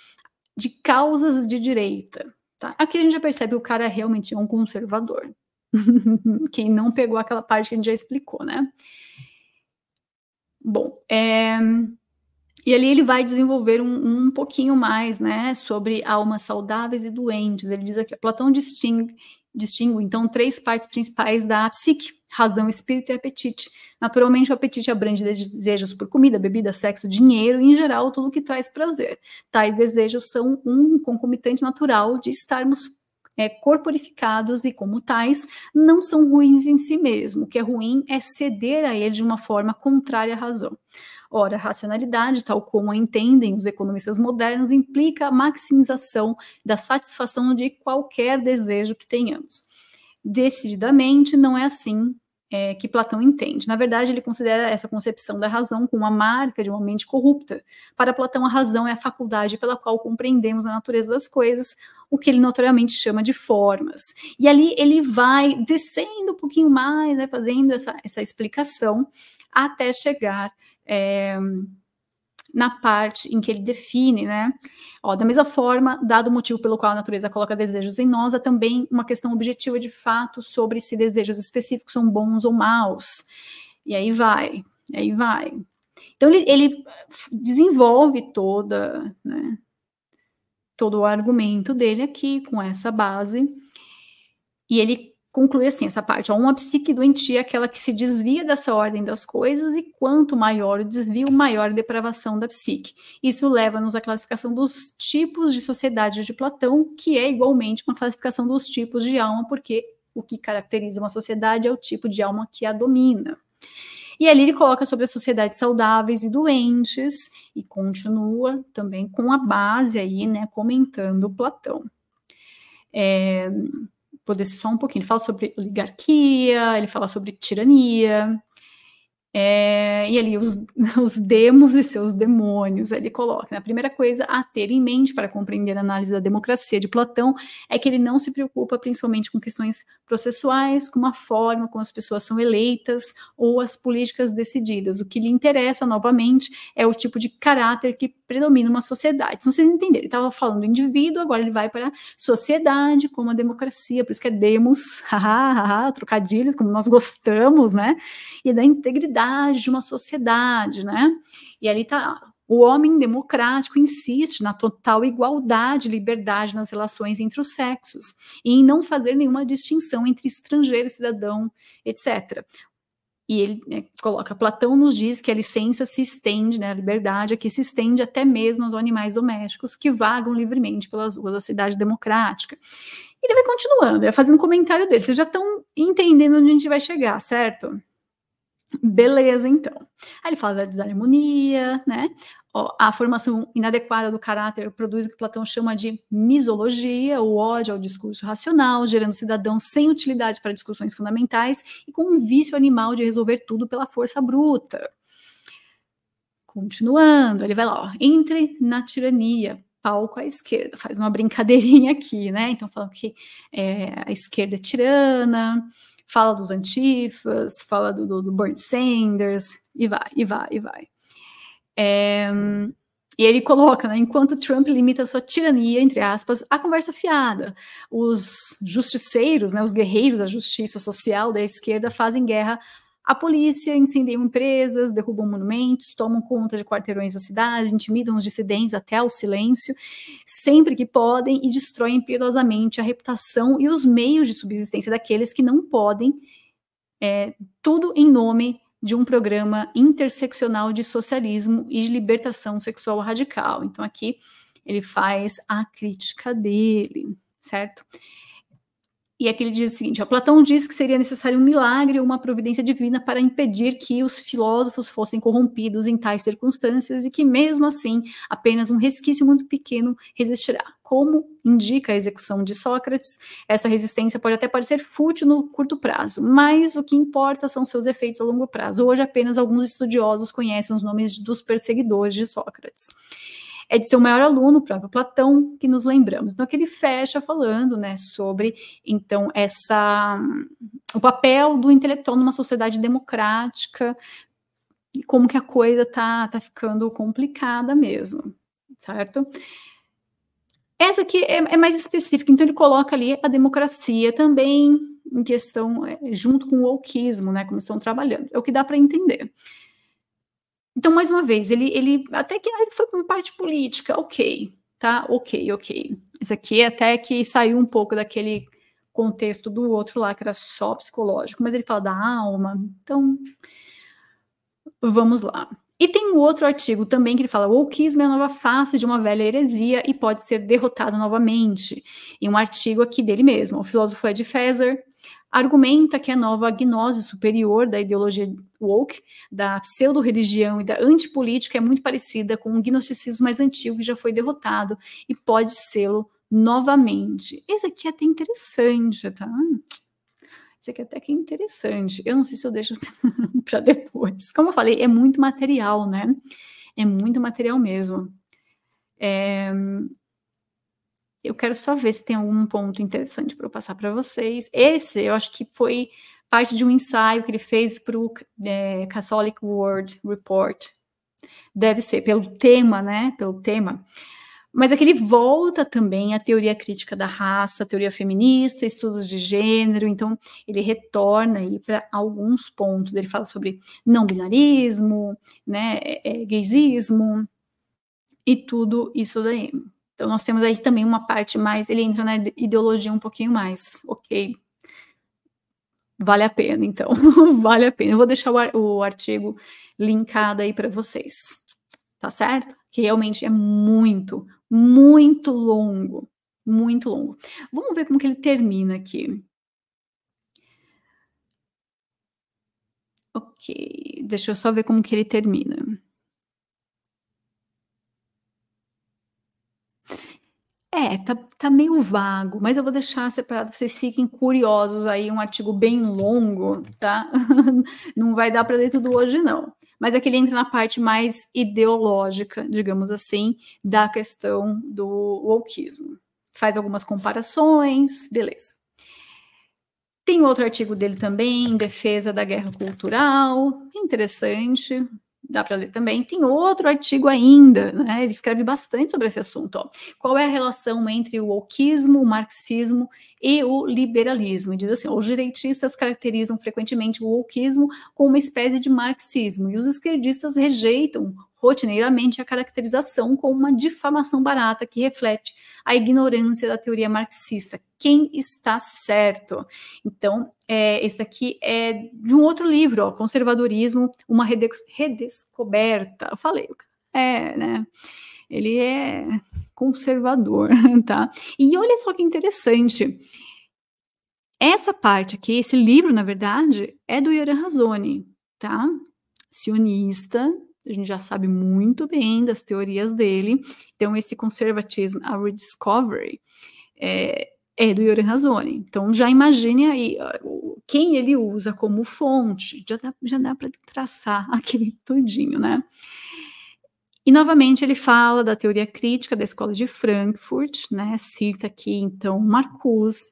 de causas de direita. Tá? Aqui a gente já percebe que o cara realmente é um conservador. Quem não pegou aquela parte que a gente já explicou, né? Bom, e ali ele vai desenvolver um pouquinho mais, né, sobre almas saudáveis e doentes. Ele diz aqui, Platão distingue, então, 3 partes principais da psique: razão, espírito e apetite. Naturalmente, o apetite abrange desejos por comida, bebida, sexo, dinheiro e, em geral, tudo que traz prazer. Tais desejos são um concomitante natural de estarmos corporificados e, como tais, não são ruins em si mesmo. O que é ruim é ceder a ele de uma forma contrária à razão. Ora, a racionalidade, tal como a entendem os economistas modernos, implica a maximização da satisfação de qualquer desejo que tenhamos. Decididamente, não é assim que Platão entende. Na verdade, ele considera essa concepção da razão como uma marca de uma mente corrupta. Para Platão, a razão é a faculdade pela qual compreendemos a natureza das coisas, o que ele notoriamente chama de formas. E ali ele vai descendo um pouquinho mais, né, fazendo essa explicação, até chegar na parte em que ele define, né? Da mesma forma, dado o motivo pelo qual a natureza coloca desejos em nós, há também uma questão objetiva de fato sobre se desejos específicos são bons ou maus. E aí vai. Então ele desenvolve todo o argumento dele aqui com essa base, e ele conclui assim essa parte: uma psique doentia é aquela que se desvia dessa ordem das coisas, e quanto maior o desvio, maior a depravação da psique. Isso leva-nos à classificação dos tipos de sociedade de Platão, que é igualmente uma classificação dos tipos de alma, porque o que caracteriza uma sociedade é o tipo de alma que a domina. E ali ele coloca sobre as sociedades saudáveis e doentes, e continua também com a base aí, né, comentando Platão. Vou descer só um pouquinho. Ele fala sobre oligarquia, ele fala sobre tirania, e ali os demos e seus demônios. Ele coloca, a primeira coisa a ter em mente para compreender a análise da democracia de Platão é que ele não se preocupa principalmente com questões processuais, como a forma como as pessoas são eleitas ou as políticas decididas. O que lhe interessa, novamente, é o tipo de caráter que predomina uma sociedade. Então, vocês entenderam, ele estava falando do indivíduo, agora ele vai para a sociedade como a democracia, por isso que é demos, trocadilhos, como nós gostamos, né? E da integridade de uma sociedade, né? E ali tá, o homem democrático insiste na total igualdade e liberdade nas relações entre os sexos, e em não fazer nenhuma distinção entre estrangeiro, cidadão, etc. E ele coloca, Platão nos diz que a licença se estende, né, a liberdade aqui se estende até mesmo aos animais domésticos que vagam livremente pelas ruas da cidade democrática. E ele vai continuando, vai fazendo um comentário dele. Vocês já estão entendendo onde a gente vai chegar, certo? Beleza, então. Aí ele fala da desarmonia, né? Ó, a formação inadequada do caráter produz o que Platão chama de misologia, o ódio ao discurso racional, gerando cidadãos sem utilidade para discussões fundamentais e com um vício animal de resolver tudo pela força bruta. Continuando, ele vai lá, ó, entre na tirania, palco à esquerda, faz uma brincadeirinha aqui, né? Então fala que a esquerda é tirana, fala dos antifas, fala do Bernie Sanders, e vai. E ele coloca, né, enquanto Trump limita sua tirania, entre aspas, a conversa fiada. Os justiceiros, né, os guerreiros da justiça social da esquerda fazem guerra à polícia, incendiam empresas, derrubam monumentos, tomam conta de quarteirões da cidade, intimidam os dissidentes até ao silêncio, sempre que podem, e destroem piedosamente a reputação e os meios de subsistência daqueles que não podem, tudo em nome de um programa interseccional de socialismo e de libertação sexual radical. Então aqui ele faz a crítica dele, certo? E aqui ele diz o seguinte, ó, Platão diz que seria necessário um milagre ou uma providência divina para impedir que os filósofos fossem corrompidos em tais circunstâncias e que, mesmo assim, apenas um resquício muito pequeno resistirá. Como indica a execução de Sócrates, essa resistência pode até parecer fútil no curto prazo, mas o que importa são seus efeitos a longo prazo. Hoje, apenas alguns estudiosos conhecem os nomes dos perseguidores de Sócrates. É de seu maior aluno, o próprio Platão, que nos lembramos. Então, aqui ele fecha falando, né, sobre, então, o papel do intelectual numa sociedade democrática, e como que a coisa tá ficando complicada mesmo, certo? Essa aqui é mais específica, então ele coloca ali a democracia também em questão, junto com o wokeismo, né, como estão trabalhando. É o que dá para entender. Então, mais uma vez, ele até que ele foi para uma parte política, ok, tá? Ok. Esse aqui até que saiu um pouco daquele contexto do outro lá, que era só psicológico, mas ele fala da alma, então vamos lá. E tem um outro artigo também que ele fala: o wokeismo é a nova face de uma velha heresia e pode ser derrotado novamente. E um artigo aqui dele mesmo, o filósofo Ed Feser argumenta que a nova gnose superior da ideologia woke, da pseudo-religião e da antipolítica é muito parecida com um gnosticismo mais antigo que já foi derrotado e pode sê-lo novamente. Esse aqui é até interessante, tá? Esse aqui até que é interessante. Eu não sei se eu deixo para depois. Como eu falei, é muito material, né? É muito material mesmo. Eu quero só ver se tem algum ponto interessante para eu passar para vocês. Esse, eu acho que foi parte de um ensaio que ele fez para o Catholic World Report. Deve ser, pelo tema, né? Pelo tema. Mas aqui ele volta também à teoria crítica da raça, teoria feminista, estudos de gênero, então ele retorna aí para alguns pontos. Ele fala sobre não binarismo, né, gaysismo e tudo isso daí. Então nós temos aí também uma parte mais, ele entra na ideologia um pouquinho mais, ok? Vale a pena, então, vale a pena. Eu vou deixar o artigo linkado aí para vocês, tá certo? Que realmente é muito longo, muito longo. Vamos ver como que ele termina aqui. Ok, deixa eu só ver como que ele termina. Tá meio vago, mas eu vou deixar separado, vocês fiquem curiosos aí, um artigo bem longo, tá? Não vai dar para ler tudo hoje, não. Mas aqui ele entra na parte mais ideológica, digamos assim, da questão do wokeismo. Faz algumas comparações, beleza. Tem outro artigo dele também, em defesa da guerra cultural, interessante, dá para ler também. Tem outro artigo ainda, né? Ele escreve bastante sobre esse assunto. Ó. Qual é a relação entre o wokeismo, o marxismo e o liberalismo? E diz assim: os direitistas caracterizam frequentemente o wokeismo como uma espécie de marxismo, e os esquerdistas rejeitam rotineiramente a caracterização como uma difamação barata que reflete a ignorância da teoria marxista. Quem está certo? Então, esse daqui é de um outro livro, ó, Conservadorismo, uma redescoberta. Eu falei, né? Ele é conservador, tá? E olha só que interessante. Essa parte aqui, esse livro, na verdade, é do Yoram Razoni, tá? Sionista, a gente já sabe muito bem das teorias dele. Então, esse conservatismo, a rediscovery, é do Yoram Razoni. Então, já imagine aí quem ele usa como fonte. Já dá para traçar aqui tudinho, né? E, novamente, ele fala da teoria crítica da escola de Frankfurt, né? Cita aqui, então, Marcuse.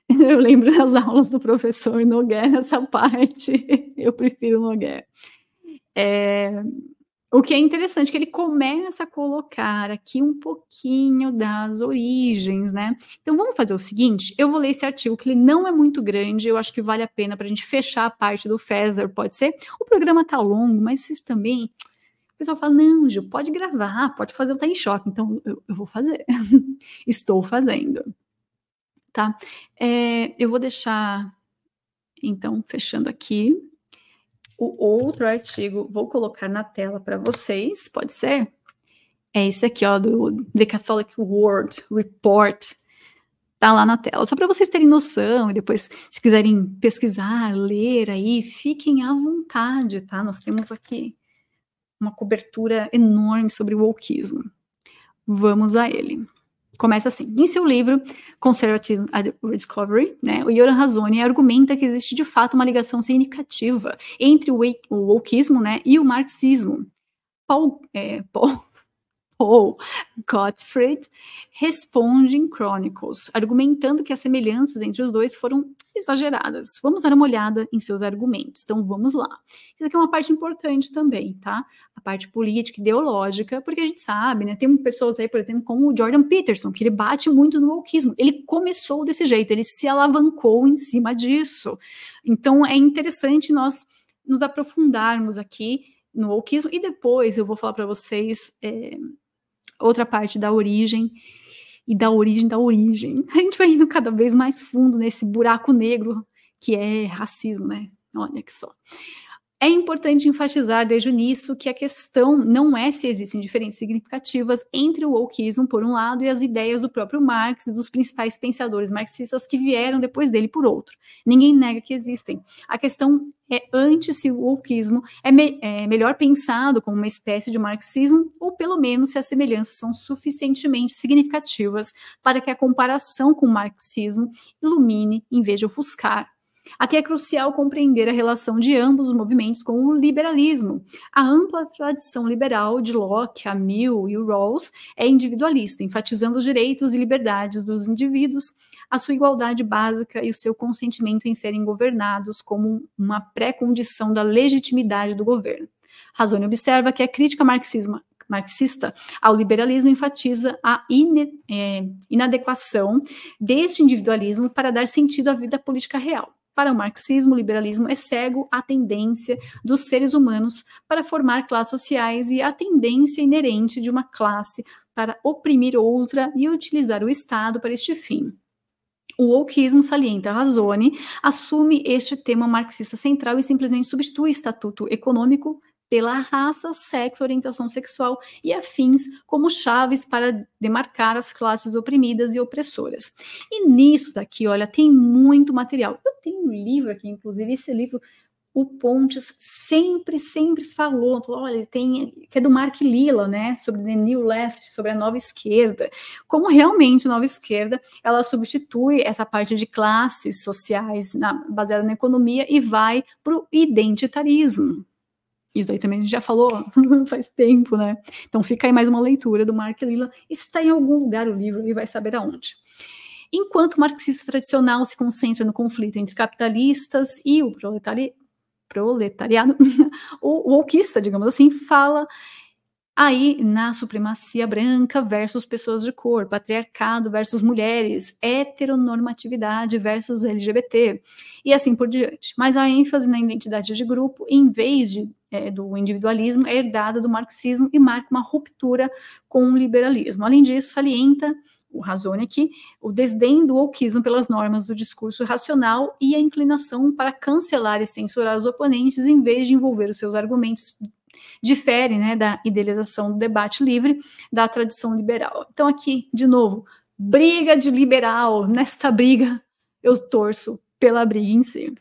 Eu lembro das aulas do professor Noguer nessa parte. Eu prefiro Noguer. O que é interessante, que ele começa a colocar aqui um pouquinho das origens, né? Então, vamos fazer o seguinte, eu vou ler esse artigo, que ele não é muito grande, eu acho que vale a pena para a gente fechar a parte do Feser, pode ser? O programa tá longo, mas vocês também... O pessoal fala, não, Gil, pode gravar, pode fazer o Tá em Choque. Então, eu vou fazer. Estou fazendo. Tá? Eu vou deixar, então, fechando aqui. O outro artigo, vou colocar na tela para vocês, pode ser? É esse aqui, ó, do The Catholic World Report. Tá lá na tela. Só para vocês terem noção, e depois, se quiserem pesquisar, ler aí, fiquem à vontade, tá? Nós temos aqui uma cobertura enorme sobre o wokeismo. Vamos a ele. Começa assim. Em seu livro, Conservatism and Rediscovery, né, o Yoram Razoni argumenta que existe de fato uma ligação significativa entre o wokeismo, né, e o marxismo. Paul Gottfried responde em Chronicles, argumentando que as semelhanças entre os dois foram exageradas. Vamos dar uma olhada em seus argumentos. Então, vamos lá. Isso aqui é uma parte importante também, tá? A parte política, ideológica, porque a gente sabe, né? Tem pessoas aí, por exemplo, como o Jordan Peterson, que ele bate muito no wokeismo. Ele começou desse jeito, ele se alavancou em cima disso. Então, é interessante nós nos aprofundarmos aqui no wokeismo, e depois eu vou falar para vocês outra parte da origem, e da origem da origem. A gente vai indo cada vez mais fundo nesse buraco negro que é racismo, né? Olha que só. É importante enfatizar desde o início que a questão não é se existem diferenças significativas entre o wokeismo, por um lado, e as ideias do próprio Marx e dos principais pensadores marxistas que vieram depois dele, por outro. Ninguém nega que existem. A questão é antes se o wokeismo é melhor pensado como uma espécie de marxismo, ou pelo menos se as semelhanças são suficientemente significativas para que a comparação com o marxismo ilumine em vez de ofuscar. Aqui é crucial compreender a relação de ambos os movimentos com o liberalismo. A ampla tradição liberal de Locke, a Mill e o Rawls é individualista, enfatizando os direitos e liberdades dos indivíduos, a sua igualdade básica e o seu consentimento em serem governados como uma pré-condição da legitimidade do governo. Razoni observa que a crítica marxista ao liberalismo enfatiza a inadequação deste individualismo para dar sentido à vida política real. Para o marxismo, o liberalismo é cego à tendência dos seres humanos para formar classes sociais e à tendência inerente de uma classe para oprimir outra e utilizar o Estado para este fim. O wokeismo, salienta Razoni, assume este tema marxista central e simplesmente substitui o estatuto econômico pela raça, sexo, orientação sexual e afins como chaves para demarcar as classes oprimidas e opressoras. E nisso daqui, olha, tem muito material. Eu tenho um livro aqui, inclusive, esse livro o Pontes sempre falou, olha, tem, que é do Mark Lilla, né, sobre The New Left, sobre a nova esquerda, como realmente a nova esquerda, ela substitui essa parte de classes sociais baseada na economia e vai para o identitarismo. Isso aí também a gente já falou faz tempo, né? Então fica aí mais uma leitura do Mark Lilla. Está em algum lugar o livro e vai saber aonde. Enquanto o marxista tradicional se concentra no conflito entre capitalistas e o proletariado, o wokeista, digamos assim, fala aí na supremacia branca versus pessoas de cor, patriarcado versus mulheres, heteronormatividade versus LGBT, e assim por diante. Mas a ênfase na identidade de grupo, em vez do individualismo, é herdada do marxismo e marca uma ruptura com o liberalismo. Além disso, salienta o Razoni aqui, o desdém do wokeismo pelas normas do discurso racional e a inclinação para cancelar e censurar os oponentes em vez de envolver os seus argumentos, difere, né, da idealização do debate livre da tradição liberal. Então aqui, de novo, briga de liberal. Nesta briga, eu torço pela briga em si.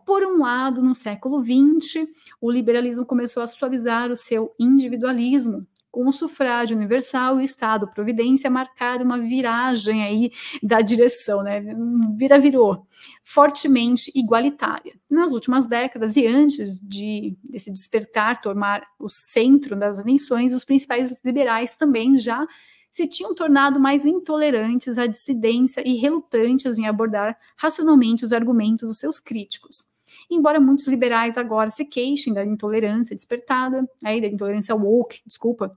Por um lado, no século XX, o liberalismo começou a suavizar o seu individualismo, com o sufrágio universal e o Estado-providência marcar uma viragem aí da direção, né? Virou fortemente igualitária. Nas últimas décadas e antes desse despertar tomar o centro das atenções, os principais liberais também já se tinham tornado mais intolerantes à dissidência e relutantes em abordar racionalmente os argumentos dos seus críticos. Embora muitos liberais agora se queixem da intolerância despertada, da intolerância woke, desculpa,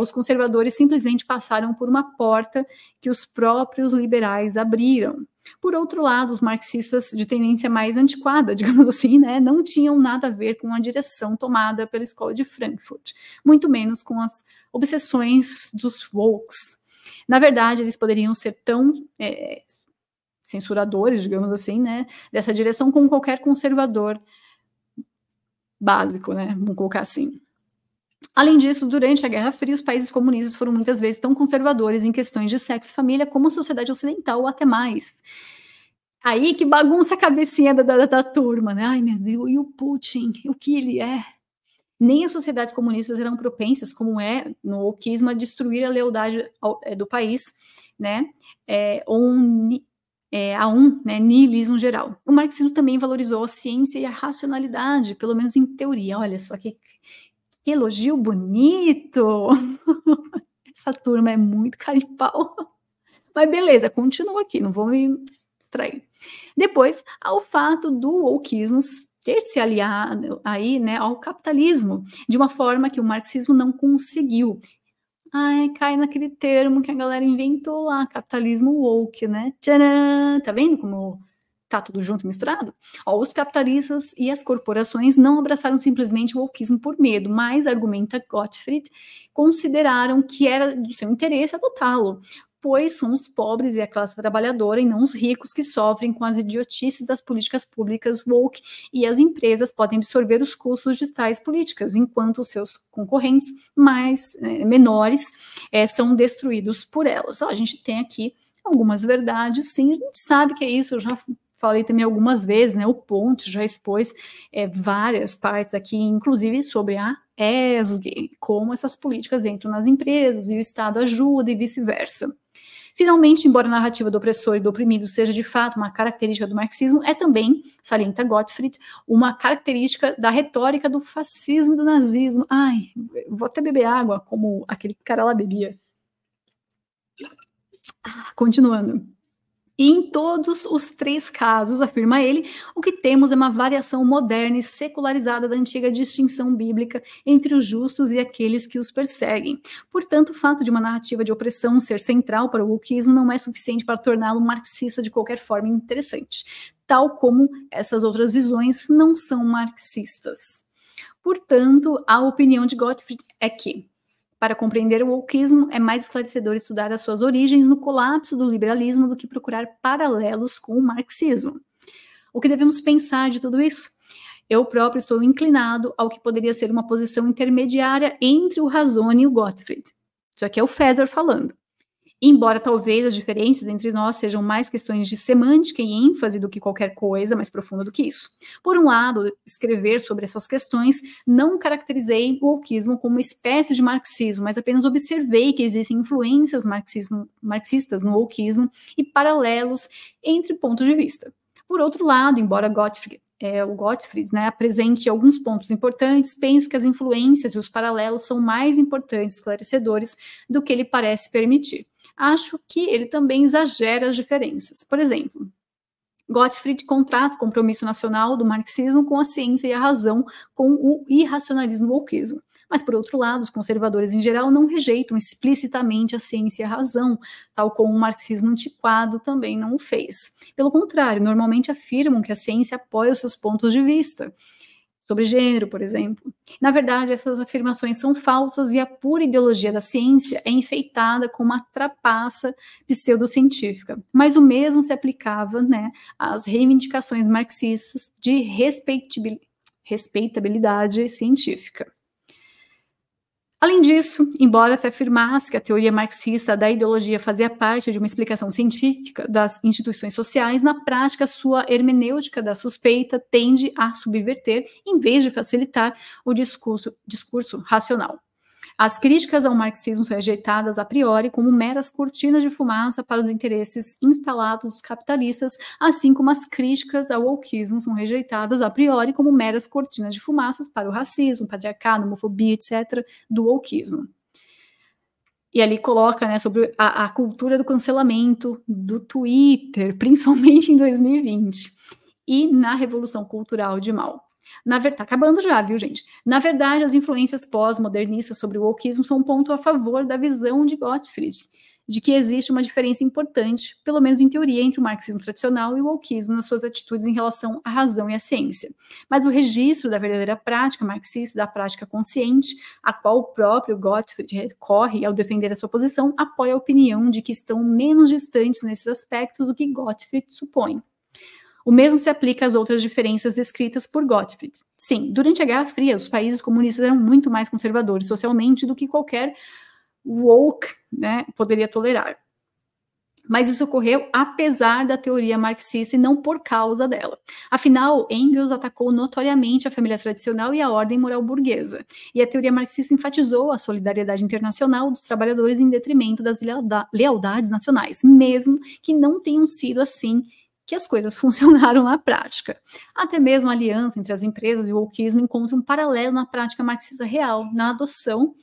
os conservadores simplesmente passaram por uma porta que os próprios liberais abriram. Por outro lado, os marxistas de tendência mais antiquada, digamos assim, né, não tinham nada a ver com a direção tomada pela Escola de Frankfurt, muito menos com as obsessões dos wokes. Na verdade, eles poderiam ser tão censuradores, digamos assim, né, dessa direção como qualquer conservador básico, né, vamos colocar assim. Além disso, durante a Guerra Fria, os países comunistas foram muitas vezes tão conservadores em questões de sexo e família como a sociedade ocidental, ou até mais. Aí que bagunça a cabecinha da turma, né? Ai, meu Deus, e o Putin? O que ele é? Nem as sociedades comunistas eram propensas, como é no wokismo, a destruir a lealdade do país, né? A niilismo geral. O marxismo também valorizou a ciência e a racionalidade, pelo menos em teoria. Olha só que elogio bonito! Essa turma é muito cara de pau. Mas beleza, continua aqui, não vou me distrair. Depois, ao fato do wokismo ter se aliado aí, né, ao capitalismo, de uma forma que o marxismo não conseguiu. Ai, cai naquele termo que a galera inventou lá, capitalismo woke, né? Tcharam! Tá vendo como tá tudo junto e misturado? Os capitalistas e as corporações não abraçaram simplesmente o wokeismo por medo, mas, argumenta Gottfried, consideraram que era do seu interesse adotá-lo, pois são os pobres e a classe trabalhadora e não os ricos que sofrem com as idiotices das políticas públicas woke, e as empresas podem absorver os custos de tais políticas, enquanto os seus concorrentes menores são destruídos por elas. A gente tem aqui algumas verdades, sim, a gente sabe que é isso, eu já falei também algumas vezes, né, o Ponte já expôs várias partes aqui, inclusive sobre a ESG, como essas políticas entram nas empresas e o Estado ajuda e vice-versa. Finalmente, embora a narrativa do opressor e do oprimido seja de fato uma característica do marxismo, é também, salienta Gottfried, uma característica da retórica do fascismo e do nazismo. Ai, vou até beber água, como aquele cara lá bebia. Continuando. E em todos os três casos, afirma ele, o que temos é uma variação moderna e secularizada da antiga distinção bíblica entre os justos e aqueles que os perseguem. Portanto, o fato de uma narrativa de opressão ser central para o wokismo não é suficiente para torná-lo marxista de qualquer forma interessante, tal como essas outras visões não são marxistas. Portanto, a opinião de Gottfried é que, para compreender o wokismo, é mais esclarecedor estudar as suas origens no colapso do liberalismo do que procurar paralelos com o marxismo. O que devemos pensar de tudo isso? Eu próprio estou inclinado ao que poderia ser uma posição intermediária entre o Razone e o Gottfried. Isso aqui é o Feser falando. Embora talvez as diferenças entre nós sejam mais questões de semântica e ênfase do que qualquer coisa mais profunda do que isso. Por um lado, escrever sobre essas questões não caracterizei o wokismo como uma espécie de marxismo, mas apenas observei que existem influências marxistas no wokismo e paralelos entre pontos de vista. Por outro lado, embora o Gottfried apresente alguns pontos importantes, penso que as influências e os paralelos são mais importantes, esclarecedores, do que ele parece permitir. Acho que ele também exagera as diferenças. Por exemplo, Gottfried contrasta o compromisso nacional do marxismo com a ciência e a razão, com o irracionalismo wokismo. Mas, por outro lado, os conservadores em geral não rejeitam explicitamente a ciência e a razão, tal como o marxismo antiquado também não o fez. Pelo contrário, normalmente afirmam que a ciência apoia os seus pontos de vista, sobre gênero, por exemplo. Na verdade, essas afirmações são falsas e a pura ideologia da ciência é enfeitada com uma trapaça pseudocientífica. Mas o mesmo se aplicava às reivindicações marxistas de respeitabilidade científica. Além disso, embora se afirmasse que a teoria marxista da ideologia fazia parte de uma explicação científica das instituições sociais, na prática, sua hermenêutica da suspeita tende a subverter, em vez de facilitar, o discurso racional. As críticas ao marxismo são rejeitadas a priori como meras cortinas de fumaça para os interesses instalados capitalistas, assim como as críticas ao wokeismo são rejeitadas a priori como meras cortinas de fumaças para o racismo, patriarcado, homofobia, etc., do wokeismo. E ali coloca, né, sobre a cultura do cancelamento do Twitter, principalmente em 2020, e na Revolução Cultural de Mao. Tá acabando já, viu, gente? Na verdade, as influências pós-modernistas sobre o wokeismo são um ponto a favor da visão de Gottfried, de que existe uma diferença importante, pelo menos em teoria, entre o marxismo tradicional e o wokeismo nas suas atitudes em relação à razão e à ciência. Mas o registro da verdadeira prática marxista, da prática consciente, a qual o próprio Gottfried recorre ao defender a sua posição, apoia a opinião de que estão menos distantes nesses aspectos do que Gottfried supõe. O mesmo se aplica às outras diferenças descritas por Gottfried. Sim, durante a Guerra Fria, os países comunistas eram muito mais conservadores socialmente do que qualquer woke, né, poderia tolerar. Mas isso ocorreu apesar da teoria marxista e não por causa dela. Afinal, Engels atacou notoriamente a família tradicional e a ordem moral burguesa. E a teoria marxista enfatizou a solidariedade internacional dos trabalhadores em detrimento das lealdades nacionais, mesmo que não tenham sido assim que as coisas funcionaram na prática. Até mesmo a aliança entre as empresas e o wokeismo encontra um paralelo na prática marxista real, na adoção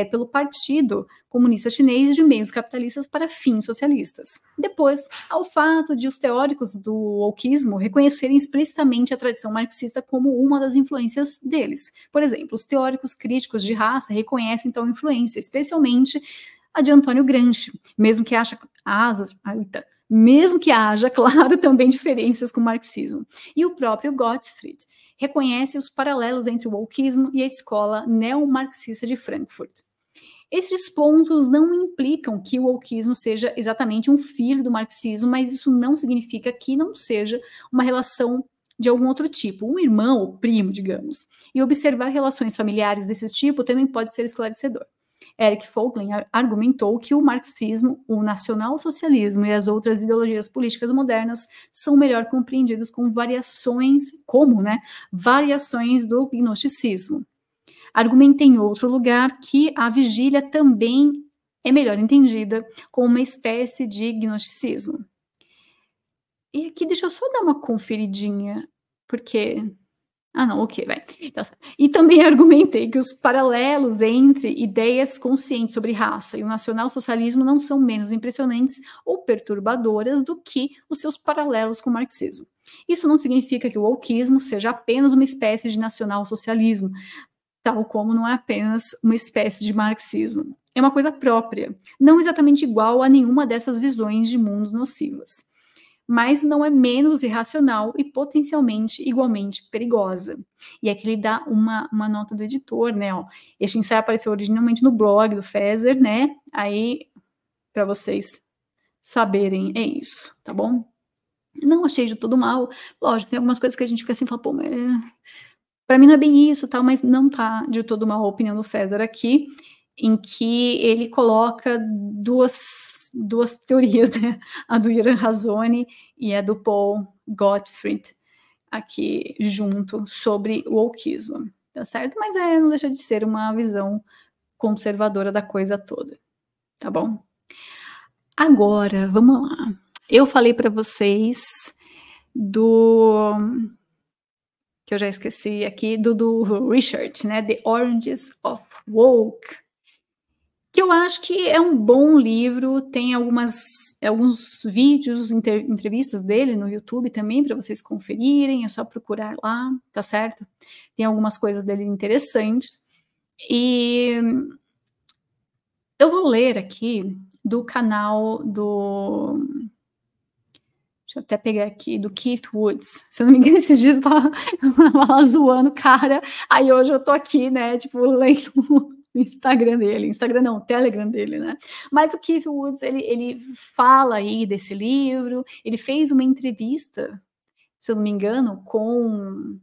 pelo Partido Comunista Chinês de meios capitalistas para fins socialistas. Depois, ao fato de os teóricos do wokeismo reconhecerem explicitamente a tradição marxista como uma das influências deles. Por exemplo, os teóricos críticos de raça reconhecem tal influência, especialmente a de Antônio Gramsci, mesmo que haja, claro, também diferenças com o marxismo. E o próprio Gottfried reconhece os paralelos entre o wokeismo e a escola neomarxista de Frankfurt. Esses pontos não implicam que o wokeismo seja exatamente um filho do marxismo, mas isso não significa que não seja uma relação de algum outro tipo, um irmão ou primo, digamos. E observar relações familiares desse tipo também pode ser esclarecedor. Eric Voegelin argumentou que o marxismo, o nacionalsocialismo e as outras ideologias políticas modernas são melhor compreendidos como variações do gnosticismo. Argumentei em outro lugar que a vigília também é melhor entendida como uma espécie de gnosticismo. E aqui deixa eu só dar uma conferidinha, porque... vai. E também argumentei que os paralelos entre ideias conscientes sobre raça e o nacionalsocialismo não são menos impressionantes ou perturbadoras do que os seus paralelos com o marxismo. Isso não significa que o wokeismo seja apenas uma espécie de nacionalsocialismo, tal como não é apenas uma espécie de marxismo. É uma coisa própria, não exatamente igual a nenhuma dessas visões de mundos nocivas, mas não é menos irracional e potencialmente igualmente perigosa. E aqui ele dá uma nota do editor, né? Este ensaio apareceu originalmente no blog do Feser, né? Aí, para vocês saberem, é isso, tá bom? Não achei de todo mal. Lógico, tem algumas coisas que a gente fica assim, fala, pô, mas... para mim não é bem isso, tal, mas não tá de todo mal a opinião do Feser aqui, em que ele coloca duas teorias, né? A do Iran Razoni e a do Paul Gottfried aqui junto sobre o wokeismo, tá certo? Mas não deixa de ser uma visão conservadora da coisa toda, tá bom? Agora, vamos lá. Eu falei para vocês que eu já esqueci aqui, do Richard, né? The Oranges of Woke, que eu acho que é um bom livro, tem alguns vídeos, entrevistas dele no YouTube também, para vocês conferirem, é só procurar lá, tá certo? Tem algumas coisas dele interessantes. E eu vou ler aqui do canal deixa eu até pegar aqui, do Keith Woods. Se eu não me engano, esses dias eu tava zoando o cara, aí hoje eu tô aqui, né, tipo, lendo o Instagram dele. Instagram não, o Telegram dele, né? Mas o Keith Woods, ele fala aí desse livro, ele fez uma entrevista, se eu não me engano, com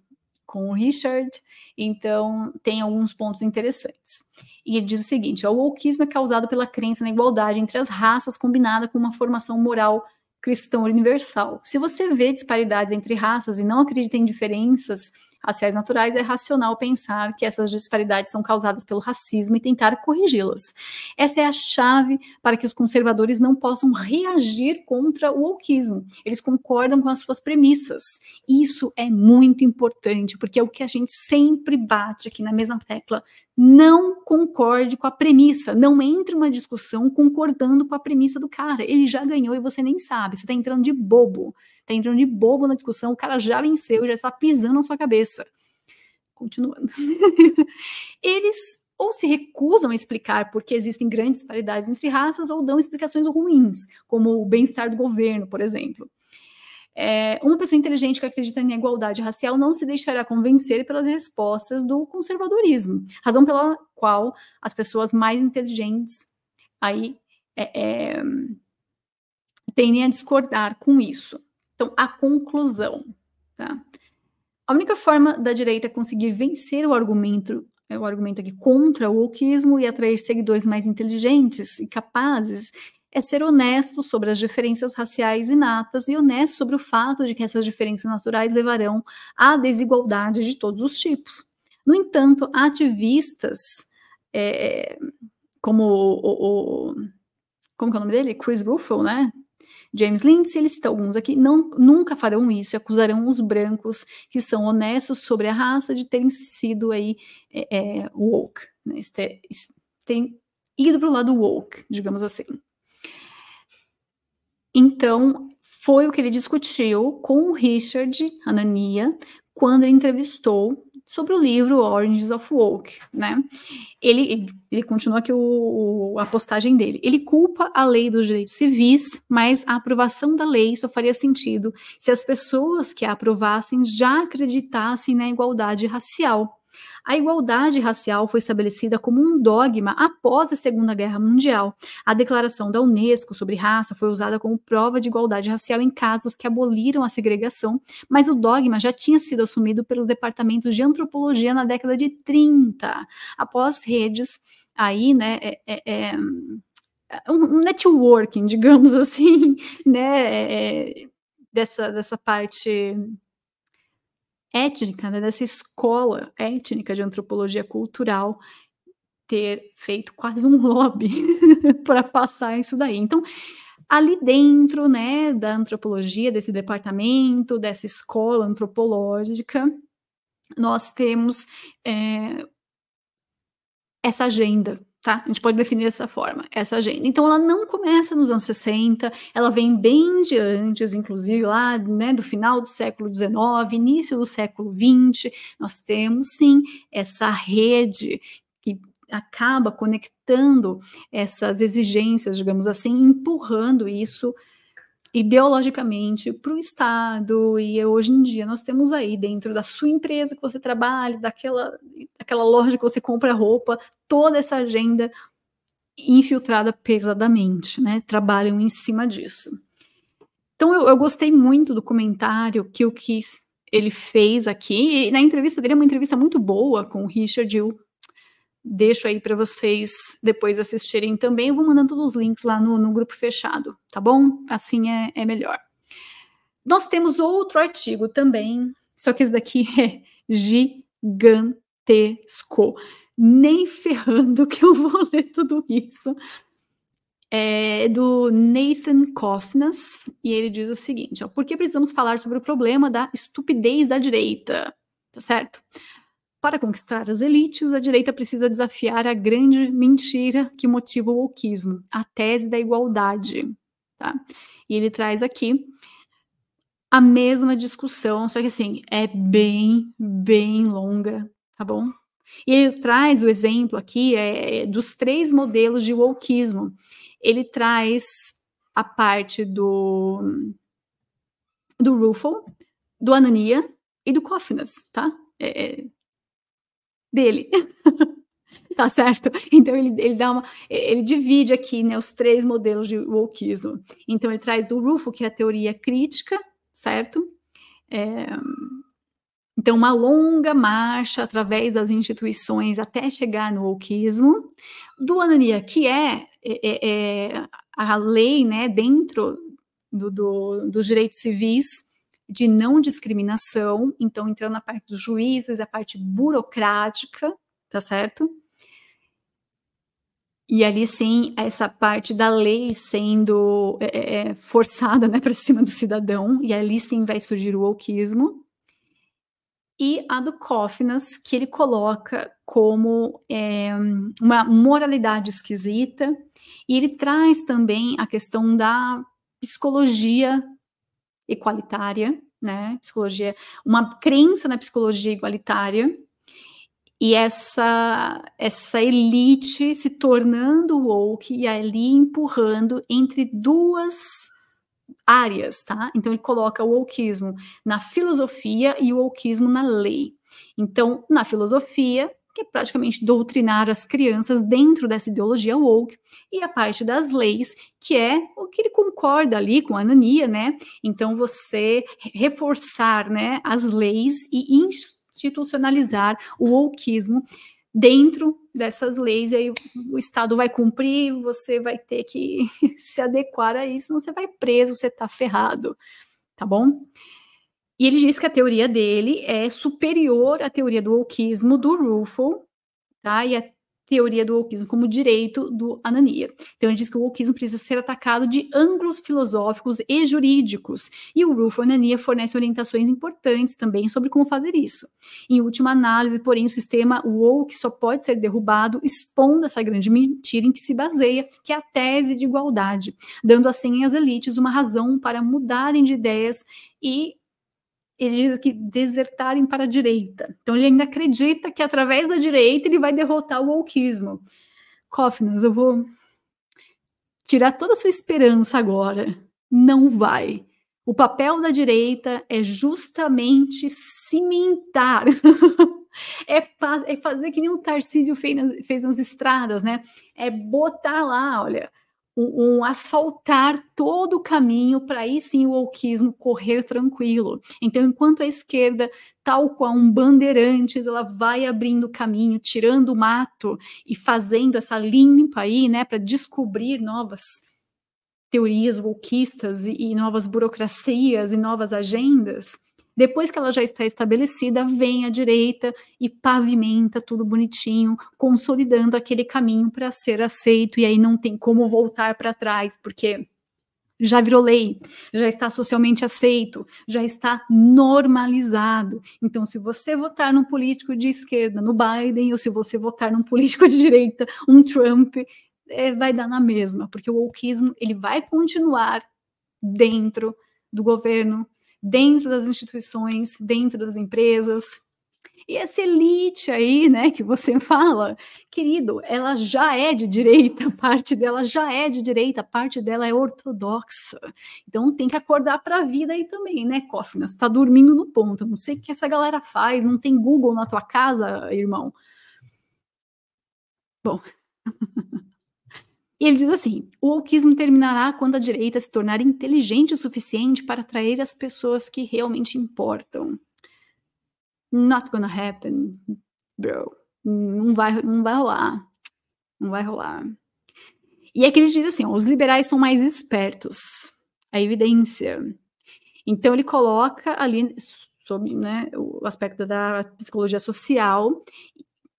com o Richard, então tem alguns pontos interessantes. E ele diz o seguinte: o wokeismo é causado pela crença na igualdade entre as raças combinada com uma formação moral cristã universal. Se você vê disparidades entre raças e não acredita em diferenças raciais naturais, é racional pensar que essas disparidades são causadas pelo racismo e tentar corrigi-las. Essa é a chave para que os conservadores não possam reagir contra o wokeismo. Eles concordam com as suas premissas. Isso é muito importante, porque é o que a gente sempre bate aqui na mesma tecla. Não concorde com a premissa, não entre uma discussão concordando com a premissa do cara. Ele já ganhou e você nem sabe, você tá entrando de bobo. Tá entrando de bobo na discussão, o cara já venceu, já está pisando na sua cabeça. Continuando. Eles ou se recusam a explicar por que existem grandes disparidades entre raças ou dão explicações ruins, como o bem-estar do governo, por exemplo. Uma pessoa inteligente que acredita na igualdade racial não se deixará convencer pelas respostas do conservadorismo, razão pela qual as pessoas mais inteligentes aí tendem a discordar com isso. Então, a conclusão, tá? A única forma da direita conseguir vencer o argumento aqui contra o wokeismo e atrair seguidores mais inteligentes e capazes é ser honesto sobre as diferenças raciais inatas e honesto sobre o fato de que essas diferenças naturais levarão à desigualdade de todos os tipos. No entanto, ativistas como que é o nome dele? Chris Ruffalo, né? James Lindsay, eles estão alguns aqui, nunca farão isso e acusarão os brancos que são honestos sobre a raça de terem sido aí woke, né? Tem ido para o lado woke, digamos assim. Então, foi o que ele discutiu com o Richard Hanania quando ele entrevistou sobre o livro Origins of Woke, né? Ele continua aqui a postagem dele. Ele culpa a lei dos direitos civis, mas a aprovação da lei só faria sentido se as pessoas que a aprovassem já acreditassem na igualdade racial. A igualdade racial foi estabelecida como um dogma após a Segunda Guerra Mundial. A Declaração da Unesco sobre raça foi usada como prova de igualdade racial em casos que aboliram a segregação, mas o dogma já tinha sido assumido pelos departamentos de antropologia na década de 30, após redes aí, né, um networking, digamos assim, né, dessa parte étnica, né, dessa escola étnica de antropologia cultural ter feito quase um lobby para passar isso daí. Então, ali dentro, né, da antropologia, desse departamento, dessa escola antropológica, nós temos essa agenda, tá? A gente pode definir dessa forma, essa agenda. Então, ela não começa nos anos 60, ela vem bem de antes, inclusive lá, né, do final do século XIX, início do século XX, nós temos, sim, essa rede que acaba conectando essas exigências, digamos assim, empurrando isso ideologicamente para o Estado, e hoje em dia nós temos aí dentro da sua empresa que você trabalha, daquela loja que você compra roupa, toda essa agenda infiltrada pesadamente, né? Trabalham em cima disso. Então eu gostei muito do comentário que o Keith ele fez aqui, e na entrevista dele é uma entrevista muito boa com o Richard, eu deixo aí para vocês depois assistirem também. Eu vou mandando todos os links lá no grupo fechado, tá bom? Assim é melhor. Nós temos outro artigo também, só que esse daqui é gigantesco. Nem ferrando que eu vou ler tudo isso. É do Nathan Kofnas, e ele diz o seguinte: por que precisamos falar sobre o problema da estupidez da direita? Tá certo? Para conquistar as elites, a direita precisa desafiar a grande mentira que motiva o wokeismo, a tese da igualdade. Tá? E ele traz aqui a mesma discussão, só que assim, é bem longa, tá bom? E ele traz o exemplo aqui dos 3 modelos de wokeismo. Ele traz a parte do Ruffalo, do Hanania e do Kofnas, tá? Dele. Tá certo? Então ele divide aqui, né, os 3 modelos de wokeismo. Então ele traz do Ruffalo, que é a teoria crítica, certo? Então, uma longa marcha através das instituições até chegar no wokeismo, do Anania, que a lei, né, dentro dos direitos civis de não discriminação, então entrando na parte dos juízes, a parte burocrática, tá certo? E ali sim, essa parte da lei sendo forçada, né, para cima do cidadão, e ali sim vai surgir o wokeismo. E a do Cófinas, que ele coloca como uma moralidade esquisita, e ele traz também a questão da psicologia igualitária, né? Psicologia, uma crença na psicologia igualitária, e essa elite se tornando woke e ali empurrando entre duas áreas, tá? Então ele coloca o wokeismo na filosofia e o wokeismo na lei. Então, na filosofia, que é praticamente doutrinar as crianças dentro dessa ideologia woke, e a parte das leis, que é o que ele concorda ali com a Anania, né? Então, você reforçar, né, as leis e institucionalizar o wokeismo dentro dessas leis, e aí o Estado vai cumprir, você vai ter que se adequar a isso, senão você vai preso, você tá ferrado, tá bom? E ele diz que a teoria dele é superior à teoria do wokeismo do Rufo, tá? E a teoria do wokeismo como direito do Anania. Então ele diz que o wokeismo precisa ser atacado de ângulos filosóficos e jurídicos, e o Rufo Anania fornece orientações importantes também sobre como fazer isso. Em última análise, porém, o sistema woke só pode ser derrubado expondo essa grande mentira em que se baseia, que é a tese de igualdade, dando assim às elites uma razão para mudarem de ideias e ele diz que desertarem para a direita. Então ele ainda acredita que através da direita ele vai derrotar o wokeismo. Cófinas, eu vou tirar toda a sua esperança agora. Não vai. O papel da direita é justamente cimentar, é fazer que nem o Tarcísio fez nas estradas, né? É botar lá, olha, asfaltar todo o caminho para aí sim o wokeismo correr tranquilo. Então, enquanto a esquerda, tal qual um bandeirantes, ela vai abrindo caminho, tirando o mato e fazendo essa limpa aí, né, para descobrir novas teorias wokeistas e novas burocracias e novas agendas, depois que ela já está estabelecida, vem a direita e pavimenta tudo bonitinho, consolidando aquele caminho para ser aceito, e aí não tem como voltar para trás, porque já virou lei, já está socialmente aceito, já está normalizado. Então, se você votar num político de esquerda, no Biden, ou se você votar num político de direita, um Trump, vai dar na mesma, porque o wokeismo ele vai continuar dentro do governo, dentro das instituições, dentro das empresas. E essa elite aí, né, que você fala, querido, ela já é de direita, parte dela já é de direita, parte dela é ortodoxa. Então tem que acordar para a vida aí também, né, Cófinas? Você está dormindo no ponto. Não sei o que essa galera faz, não tem Google na tua casa, irmão. Bom. E ele diz assim: o wokeismo terminará quando a direita se tornar inteligente o suficiente para atrair as pessoas que realmente importam. Not gonna happen, bro. Não vai rolar. Não vai rolar. E é que ele diz assim: ó, os liberais são mais espertos. A evidência. Então ele coloca ali sobre, né, o aspecto da psicologia social,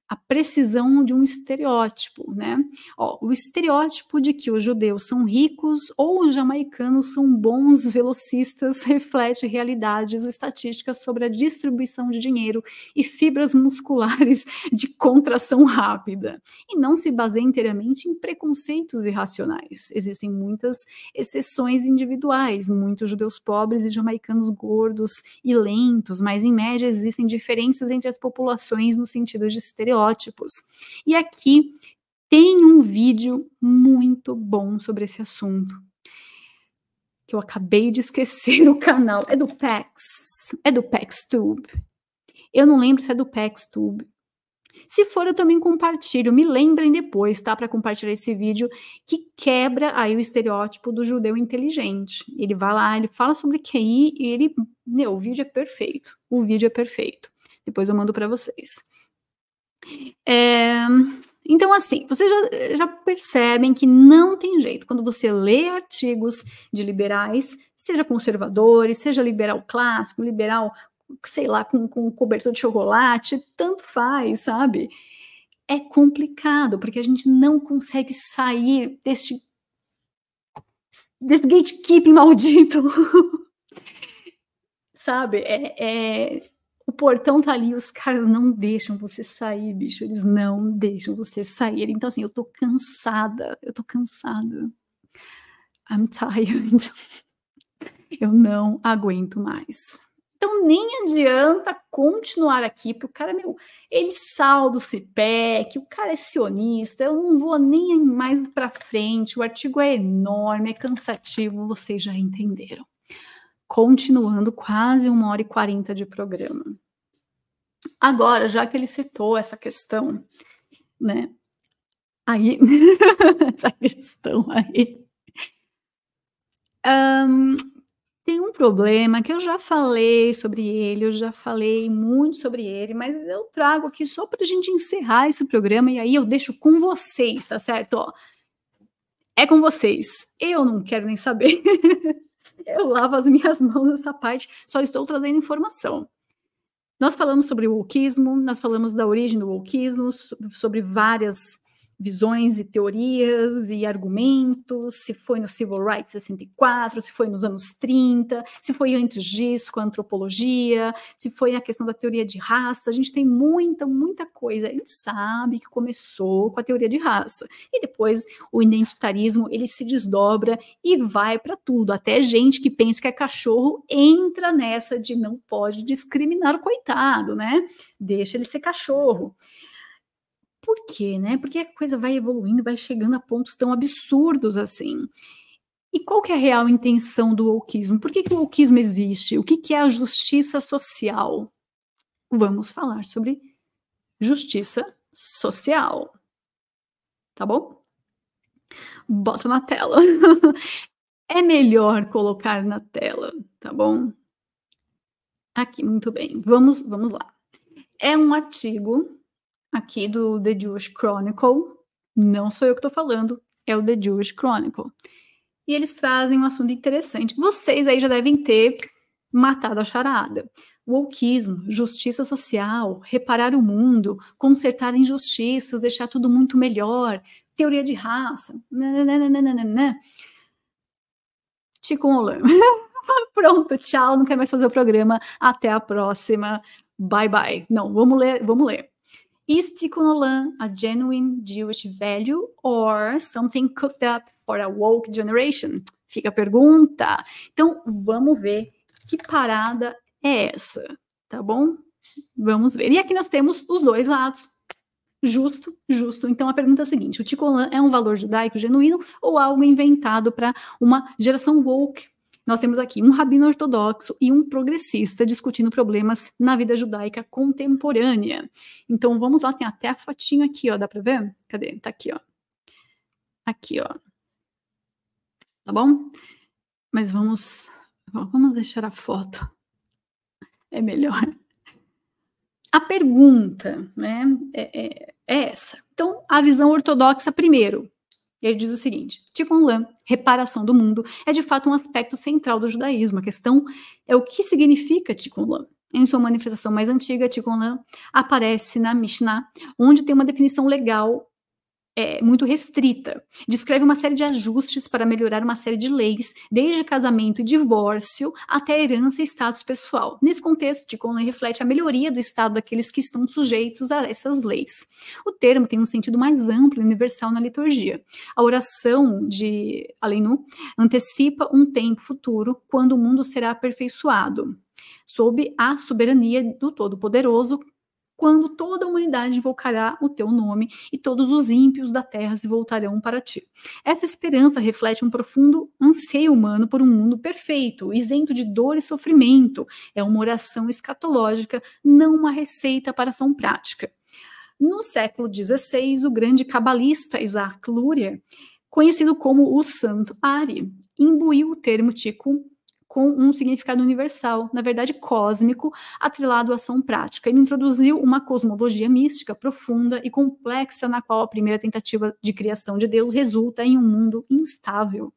a precisão de um estereótipo, né? Ó, o estereótipo de que os judeus são ricos ou os jamaicanos são bons velocistas reflete realidades estatísticas sobre a distribuição de dinheiro e fibras musculares de contração rápida, e não se baseia inteiramente em preconceitos irracionais. Existem muitas exceções individuais, muitos judeus pobres e jamaicanos gordos e lentos, mas em média existem diferenças entre as populações no sentido de estereótipos. E aqui tem um vídeo muito bom sobre esse assunto, que eu acabei de esquecer o canal. É do PaxTube. Eu não lembro se é do PaxTube. Se for, eu também compartilho. Me lembrem depois, tá? Para compartilhar esse vídeo que quebra aí o estereótipo do judeu inteligente. Ele vai lá, ele fala sobre QI e ele... Meu, o vídeo é perfeito. O vídeo é perfeito. Depois eu mando para vocês. Então, assim, vocês já percebem que não tem jeito. Quando você lê artigos de liberais, seja conservadores, seja liberal clássico, liberal, sei lá, com cobertor de chocolate, tanto faz, sabe? É complicado, porque a gente não consegue sair desse gatekeeping maldito. Sabe? O portão tá ali, os caras não deixam você sair, bicho. Eles não deixam você sair. Então, assim, eu tô cansada. I'm tired. Eu não aguento mais. Então, nem adianta continuar aqui, porque o cara, ele salda o CPEC, o cara é sionista, eu não vou nem mais pra frente, o artigo é enorme, é cansativo, vocês já entenderam. Continuando quase 1h40 de programa. Agora, já que ele citou essa questão, né? Aí, essa questão aí. Tem um problema que eu já falei sobre ele, eu já falei muito sobre ele, mas eu trago aqui só para a gente encerrar esse programa e aí eu deixo com vocês, tá certo? Ó, é com vocês. Eu não quero nem saber. Eu lavo as minhas mãos nessa parte, só estou trazendo informação. Nós falamos sobre o wokeismo, nós falamos da origem do wokeismo, sobre várias visões e teorias e argumentos, se foi no Civil Rights 64, se foi nos anos 30, se foi antes disso com a antropologia, se foi na questão da teoria de raça. A gente tem muita coisa. A gente sabe que começou com a teoria de raça e depois o identitarismo ele se desdobra e vai para tudo. Até gente que pensa que é cachorro entra nessa de não pode discriminar o coitado, né? Deixa ele ser cachorro. Por quê, né? Porque a coisa vai evoluindo, vai chegando a pontos tão absurdos assim. E qual que é a real intenção do wokeismo? Por que o wokeismo existe? O que é a justiça social? Vamos falar sobre justiça social. Tá bom? Bota na tela. É melhor colocar na tela, tá bom? Aqui, muito bem. Vamos lá. É um artigo aqui do The Jewish Chronicle, não sou eu que estou falando, é o The Jewish Chronicle. E eles trazem um assunto interessante. Vocês aí já devem ter matado a charada. Wokeismo, justiça social, reparar o mundo, consertar injustiças, deixar tudo muito melhor, teoria de raça, nananana. Tikkun Olam. Pronto, tchau, não quero mais fazer o programa, até a próxima, bye bye. Não, vamos ler. Is Tikkun Olam a genuine Jewish value or something cooked up for a woke generation? Fica a pergunta. Então, vamos ver que parada é essa, tá bom? Vamos ver. E aqui nós temos os dois lados. Justo. Então, a pergunta é a seguinte: o Tikkun Olam é um valor judaico genuíno ou algo inventado para uma geração woke? Nós temos aqui um rabino ortodoxo e um progressista discutindo problemas na vida judaica contemporânea. Então, vamos lá, tem até a fotinho aqui, ó, dá para ver? Cadê? Tá aqui, ó. Aqui, ó. Tá bom? Mas vamos deixar a foto. É melhor. A pergunta, né, é essa. Então, a visão ortodoxa primeiro. Ele diz o seguinte: Tikkun Olam, reparação do mundo, é de fato um aspecto central do judaísmo. A questão é o que significa Tikkun Olam. Em sua manifestação mais antiga, Tikkun Olam aparece na Mishnah, onde tem uma definição legal muito restrita. Descreve uma série de ajustes para melhorar uma série de leis, desde casamento e divórcio até herança e status pessoal. Nesse contexto, Tikkun Olam reflete a melhoria do estado daqueles que estão sujeitos a essas leis. O termo tem um sentido mais amplo e universal na liturgia. A oração de Aleinu antecipa um tempo futuro quando o mundo será aperfeiçoado, sob a soberania do Todo-Poderoso, quando toda a humanidade invocará o teu nome e todos os ímpios da terra se voltarão para ti. Essa esperança reflete um profundo anseio humano por um mundo perfeito, isento de dor e sofrimento. É uma oração escatológica, não uma receita para ação prática. No século XVI, o grande cabalista Isaac Luria, conhecido como o Santo Ari, imbuiu o termo tikkun com um significado universal, na verdade cósmico, atrelado à ação prática. Ele introduziu uma cosmologia mística profunda e complexa, na qual a primeira tentativa de criação de Deus resulta em um mundo instável.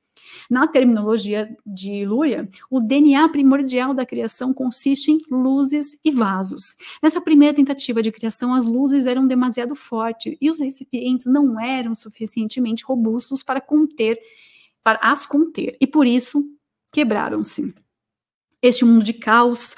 Na terminologia de Luria, o DNA primordial da criação consiste em luzes e vasos. Nessa primeira tentativa de criação, as luzes eram demasiado fortes e os recipientes não eram suficientemente robustos para as conter, e por isso quebraram-se. Este mundo de caos,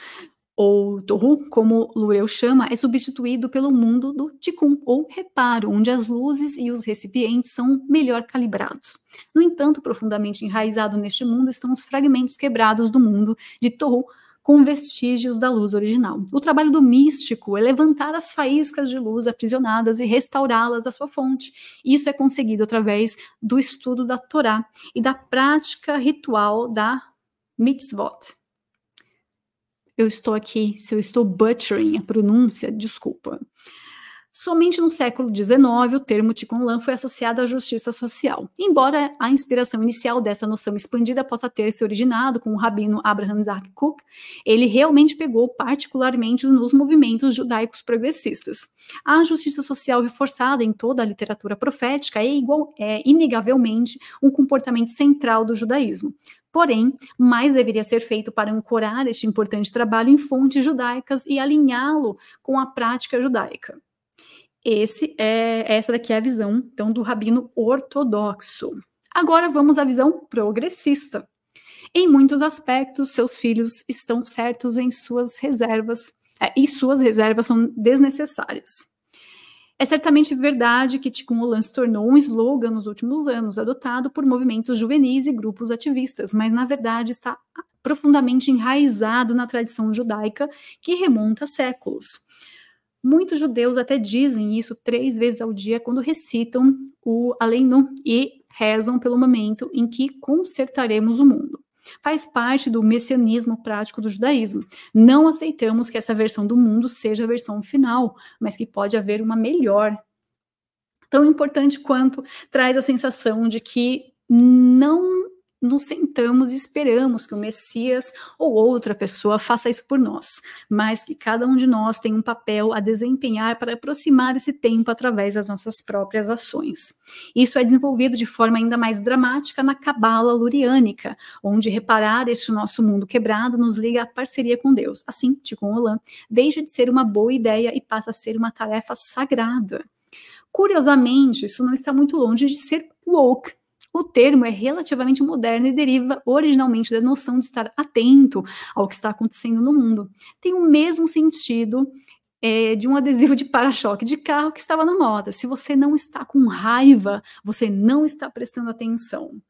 ou Tohu, como Luria o chama, é substituído pelo mundo do Tikkun, ou reparo, onde as luzes e os recipientes são melhor calibrados. No entanto, profundamente enraizado neste mundo estão os fragmentos quebrados do mundo de Tohu, com vestígios da luz original. O trabalho do místico é levantar as faíscas de luz aprisionadas e restaurá-las à sua fonte. Isso é conseguido através do estudo da Torá e da prática ritual da mitzvot. Se eu estou butchering a pronúncia, desculpa. Somente no século XIX, o termo Tikkun Olam foi associado à justiça social. Embora a inspiração inicial dessa noção expandida possa ter se originado com o rabino Abraham Isaac Kook, ele realmente pegou particularmente nos movimentos judaicos progressistas. A justiça social reforçada em toda a literatura profética é inegavelmente um comportamento central do judaísmo. Porém, mais deveria ser feito para ancorar este importante trabalho em fontes judaicas e alinhá-lo com a prática judaica. Essa daqui é a visão, então, do rabino ortodoxo. Agora vamos à visão progressista. Em muitos aspectos, seus filhos estão certos em suas reservas, e suas reservas são desnecessárias. É certamente verdade que Tikkun Olam se tornou um slogan nos últimos anos, adotado por movimentos juvenis e grupos ativistas, mas na verdade está profundamente enraizado na tradição judaica que remonta a séculos. Muitos judeus até dizem isso 3 vezes ao dia quando recitam o Aleinu e rezam pelo momento em que consertaremos o mundo. Faz parte do messianismo prático do judaísmo. Não aceitamos que essa versão do mundo seja a versão final, mas que pode haver uma melhor. Tão importante quanto traz a sensação de que não nos sentamos e esperamos que o Messias ou outra pessoa faça isso por nós, mas que cada um de nós tem um papel a desempenhar para aproximar esse tempo através das nossas próprias ações. Isso é desenvolvido de forma ainda mais dramática na Cabala luriânica, onde reparar este nosso mundo quebrado nos liga à parceria com Deus. Assim, Tikkun Olam deixa de ser uma boa ideia e passa a ser uma tarefa sagrada. Curiosamente, isso não está muito longe de ser woke. O termo é relativamente moderno e deriva originalmente da noção de estar atento ao que está acontecendo no mundo. Tem o mesmo sentido de um adesivo de para-choque de carro que estava na moda. Se você não está com raiva, você não está prestando atenção.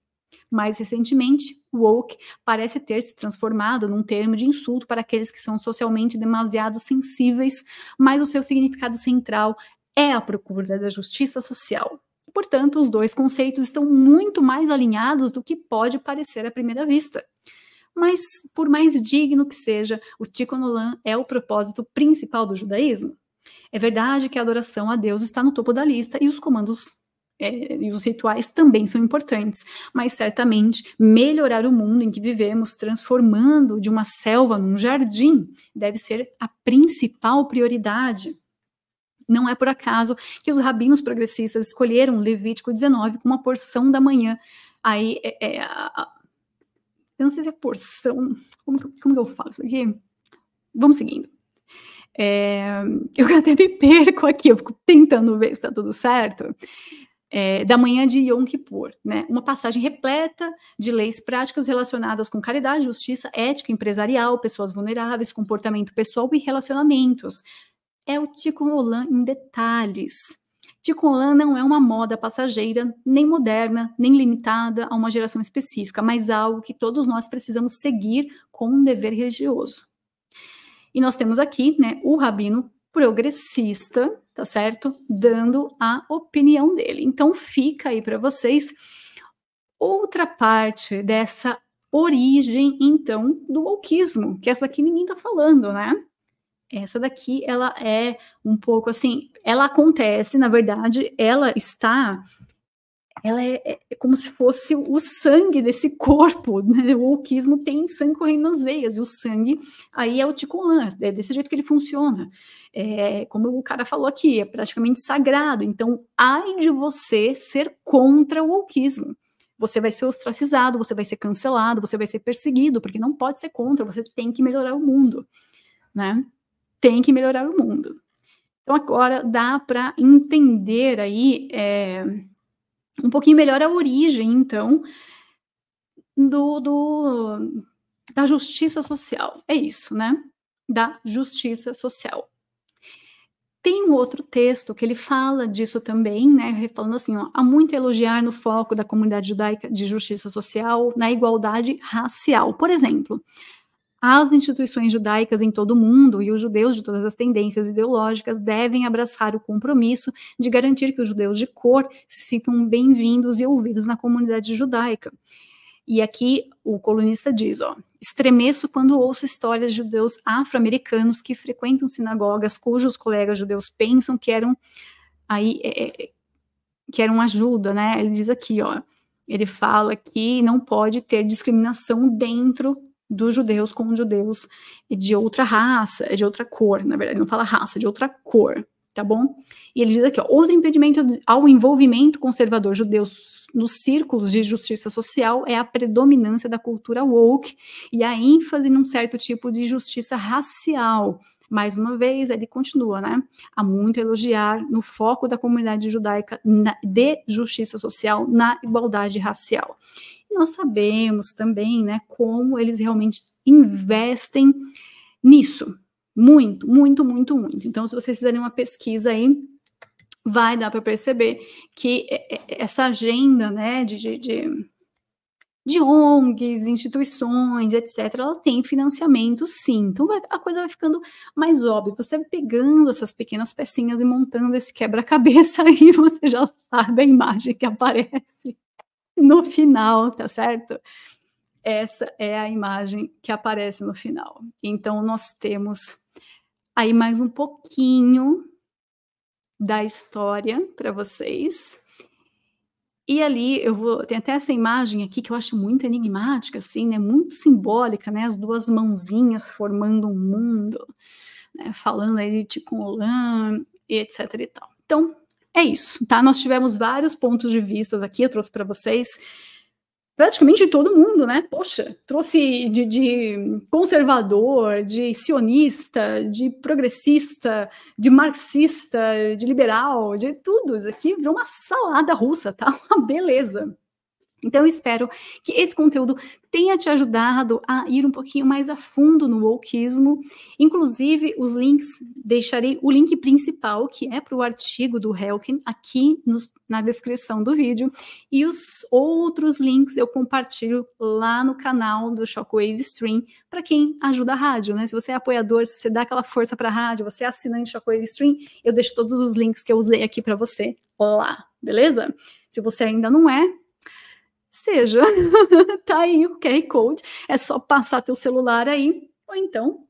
Mais recentemente, woke parece ter se transformado num termo de insulto para aqueles que são socialmente demasiado sensíveis, mas o seu significado central é a procura da justiça social. Portanto, os dois conceitos estão muito mais alinhados do que pode parecer à primeira vista. Mas, por mais digno que seja, o Tikkun Olam é o propósito principal do judaísmo? É verdade que a adoração a Deus está no topo da lista e os comandos e os rituais também são importantes, mas certamente melhorar o mundo em que vivemos, transformando de uma selva num jardim, deve ser a principal prioridade. Não é por acaso que os rabinos progressistas escolheram Levítico 19 como uma porção da manhã. Aí, eu não sei se é porção... Como que eu falo isso aqui? Vamos seguindo. Eu até me perco aqui, eu fico tentando ver se está tudo certo. Da manhã de Yom Kippur, né? Uma passagem repleta de leis práticas relacionadas com caridade, justiça, ética empresarial, pessoas vulneráveis, comportamento pessoal e relacionamentos. É o Tikkun Olam em detalhes. Tikkun Olam não é uma moda passageira, nem moderna, nem limitada a uma geração específica, mas algo que todos nós precisamos seguir com um dever religioso. E nós temos aqui, né, o rabino progressista, tá certo? Dando a opinião dele. Então fica aí para vocês outra parte dessa origem, então, do wokeismo, que essa aqui ninguém tá falando, né? Essa daqui, ela é um pouco assim, ela acontece, na verdade, ela é como se fosse o sangue desse corpo, né? O wokeismo tem sangue correndo nas veias, e o sangue aí é o Ticolan, é desse jeito que ele funciona. Como o cara falou aqui, é praticamente sagrado. Então, ai de você ser contra o wokeismo. Você vai ser ostracizado, você vai ser cancelado, você vai ser perseguido, porque não pode ser contra, você tem que melhorar o mundo, né? Tem que melhorar o mundo. Então, agora dá para entender aí um pouquinho melhor a origem, então, da justiça social. É isso, né? Da justiça social. Tem um outro texto que ele fala disso também, né? Falando assim, ó, há muito a elogiar no foco da comunidade judaica de justiça social na igualdade racial. Por exemplo, as instituições judaicas em todo o mundo e os judeus de todas as tendências ideológicas devem abraçar o compromisso de garantir que os judeus de cor se sintam bem-vindos e ouvidos na comunidade judaica. E aqui o colunista diz, ó, estremeço quando ouço histórias de judeus afro-americanos que frequentam sinagogas cujos colegas judeus pensam que eram ajuda, né? Ele diz aqui, ó, ele fala que não pode ter discriminação dentro dos judeus com judeus de outra raça, de outra cor, na verdade, não fala raça, de outra cor, tá bom? E ele diz aqui, ó, outro impedimento ao envolvimento conservador judeu nos círculos de justiça social é a predominância da cultura woke e a ênfase num certo tipo de justiça racial. Mais uma vez, ele continua, né? Há muito a elogiar no foco da comunidade judaica de justiça social na igualdade racial. Nós sabemos também, né, como eles realmente investem nisso. Muito, muito, muito, muito. Então, se vocês fizerem uma pesquisa aí, vai dar para perceber que essa agenda, né, de ONGs, instituições, etc., ela tem financiamento, sim. Então, a coisa vai ficando mais óbvia. Você pegando essas pequenas pecinhas e montando esse quebra-cabeça aí, você já sabe a imagem que aparece no final, tá certo? Essa é a imagem que aparece no final. Então, nós temos aí mais um pouquinho da história para vocês. E ali tem até essa imagem aqui que eu acho muito enigmática, assim, né? Muito simbólica, né? As duas mãozinhas formando um mundo, né? Falando aí de Tikkun e etc e tal. Então, é isso, tá? Nós tivemos vários pontos de vista aqui, eu trouxe para vocês praticamente de todo mundo, né? Poxa, trouxe de conservador, de sionista, de progressista, de marxista, de liberal, de tudo. Isso aqui virou uma salada russa, tá? Uma beleza. Então, eu espero que esse conteúdo tenha te ajudado a ir um pouquinho mais a fundo no wokeismo. Inclusive, os links, deixarei o link principal, que é para o artigo do Helkin, aqui na descrição do vídeo. E os outros links eu compartilho lá no canal do Shockwave Stream, para quem ajuda a rádio, né? Se você é apoiador, se você dá aquela força para a rádio, você é assinante Shockwave Stream, eu deixo todos os links que eu usei aqui para você lá, beleza? Se você ainda não é, seja, tá aí o QR Code, é só passar teu celular aí, ou então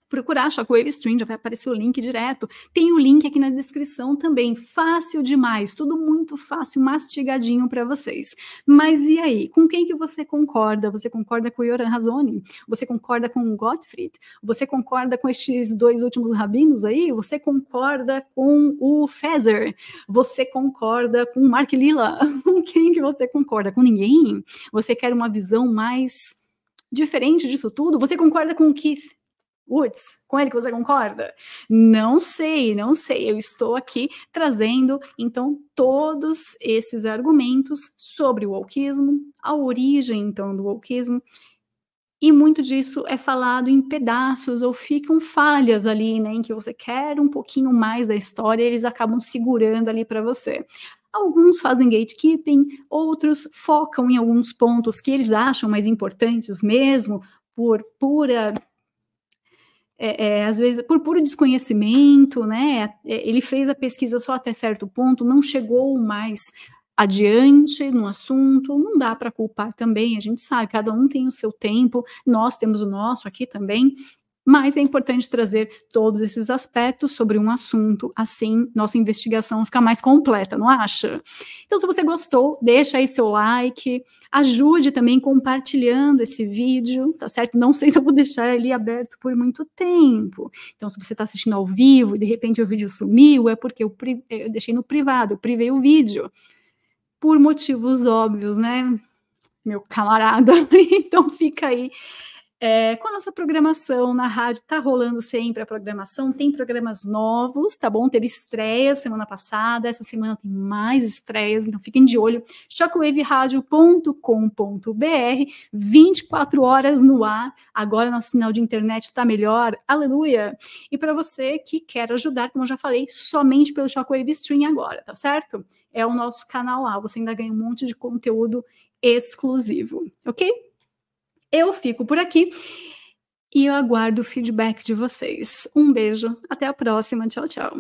procurar Shockwave Stream, já vai aparecer o link direto. Tem o link aqui na descrição também, fácil demais, tudo muito fácil, mastigadinho para vocês. Mas e aí, com quem que você concorda? Você concorda com o Yoram Hazony? Você concorda com o Gottfried? Você concorda com estes dois últimos rabinos aí? Você concorda com o Fezer? Você concorda com o Mark Lilla? Com quem que você concorda? Com ninguém? Você quer uma visão mais diferente disso tudo? Você concorda com o Keith Woods, com ele que você concorda? Não sei, não sei. Eu estou aqui trazendo, então, todos esses argumentos sobre o wokeismo, a origem, então, do wokeismo, e muito disso é falado em pedaços, ou ficam falhas ali, né, em que você quer um pouquinho mais da história, e eles acabam segurando ali para você. Alguns fazem gatekeeping, outros focam em alguns pontos que eles acham mais importantes mesmo, por pura... às vezes, por puro desconhecimento, né? Ele fez a pesquisa só até certo ponto, não chegou mais adiante no assunto, não dá para culpar também, a gente sabe, cada um tem o seu tempo, nós temos o nosso aqui também, Mas é importante trazer todos esses aspectos sobre um assunto, assim nossa investigação fica mais completa, não acha? Então, se você gostou, deixa aí seu like, ajude também compartilhando esse vídeo, tá certo? Não sei se eu vou deixar ele aberto por muito tempo. Então, se você está assistindo ao vivo e de repente o vídeo sumiu, é porque eu deixei no privado, eu privei o vídeo. Por motivos óbvios, né, meu camarada? Então, fica aí. Com a nossa programação na rádio, tá rolando sempre a programação, tem programas novos, tá bom? Teve estreias semana passada, essa semana tem mais estreias, então fiquem de olho, shockwaveradio.com.br, 24 horas no ar, agora nosso sinal de internet tá melhor, aleluia! E para você que quer ajudar, como eu já falei, somente pelo Shockwave Stream agora, tá certo? É o nosso canal lá, você ainda ganha um monte de conteúdo exclusivo, ok? Eu fico por aqui e eu aguardo o feedback de vocês. Um beijo, até a próxima, tchau, tchau.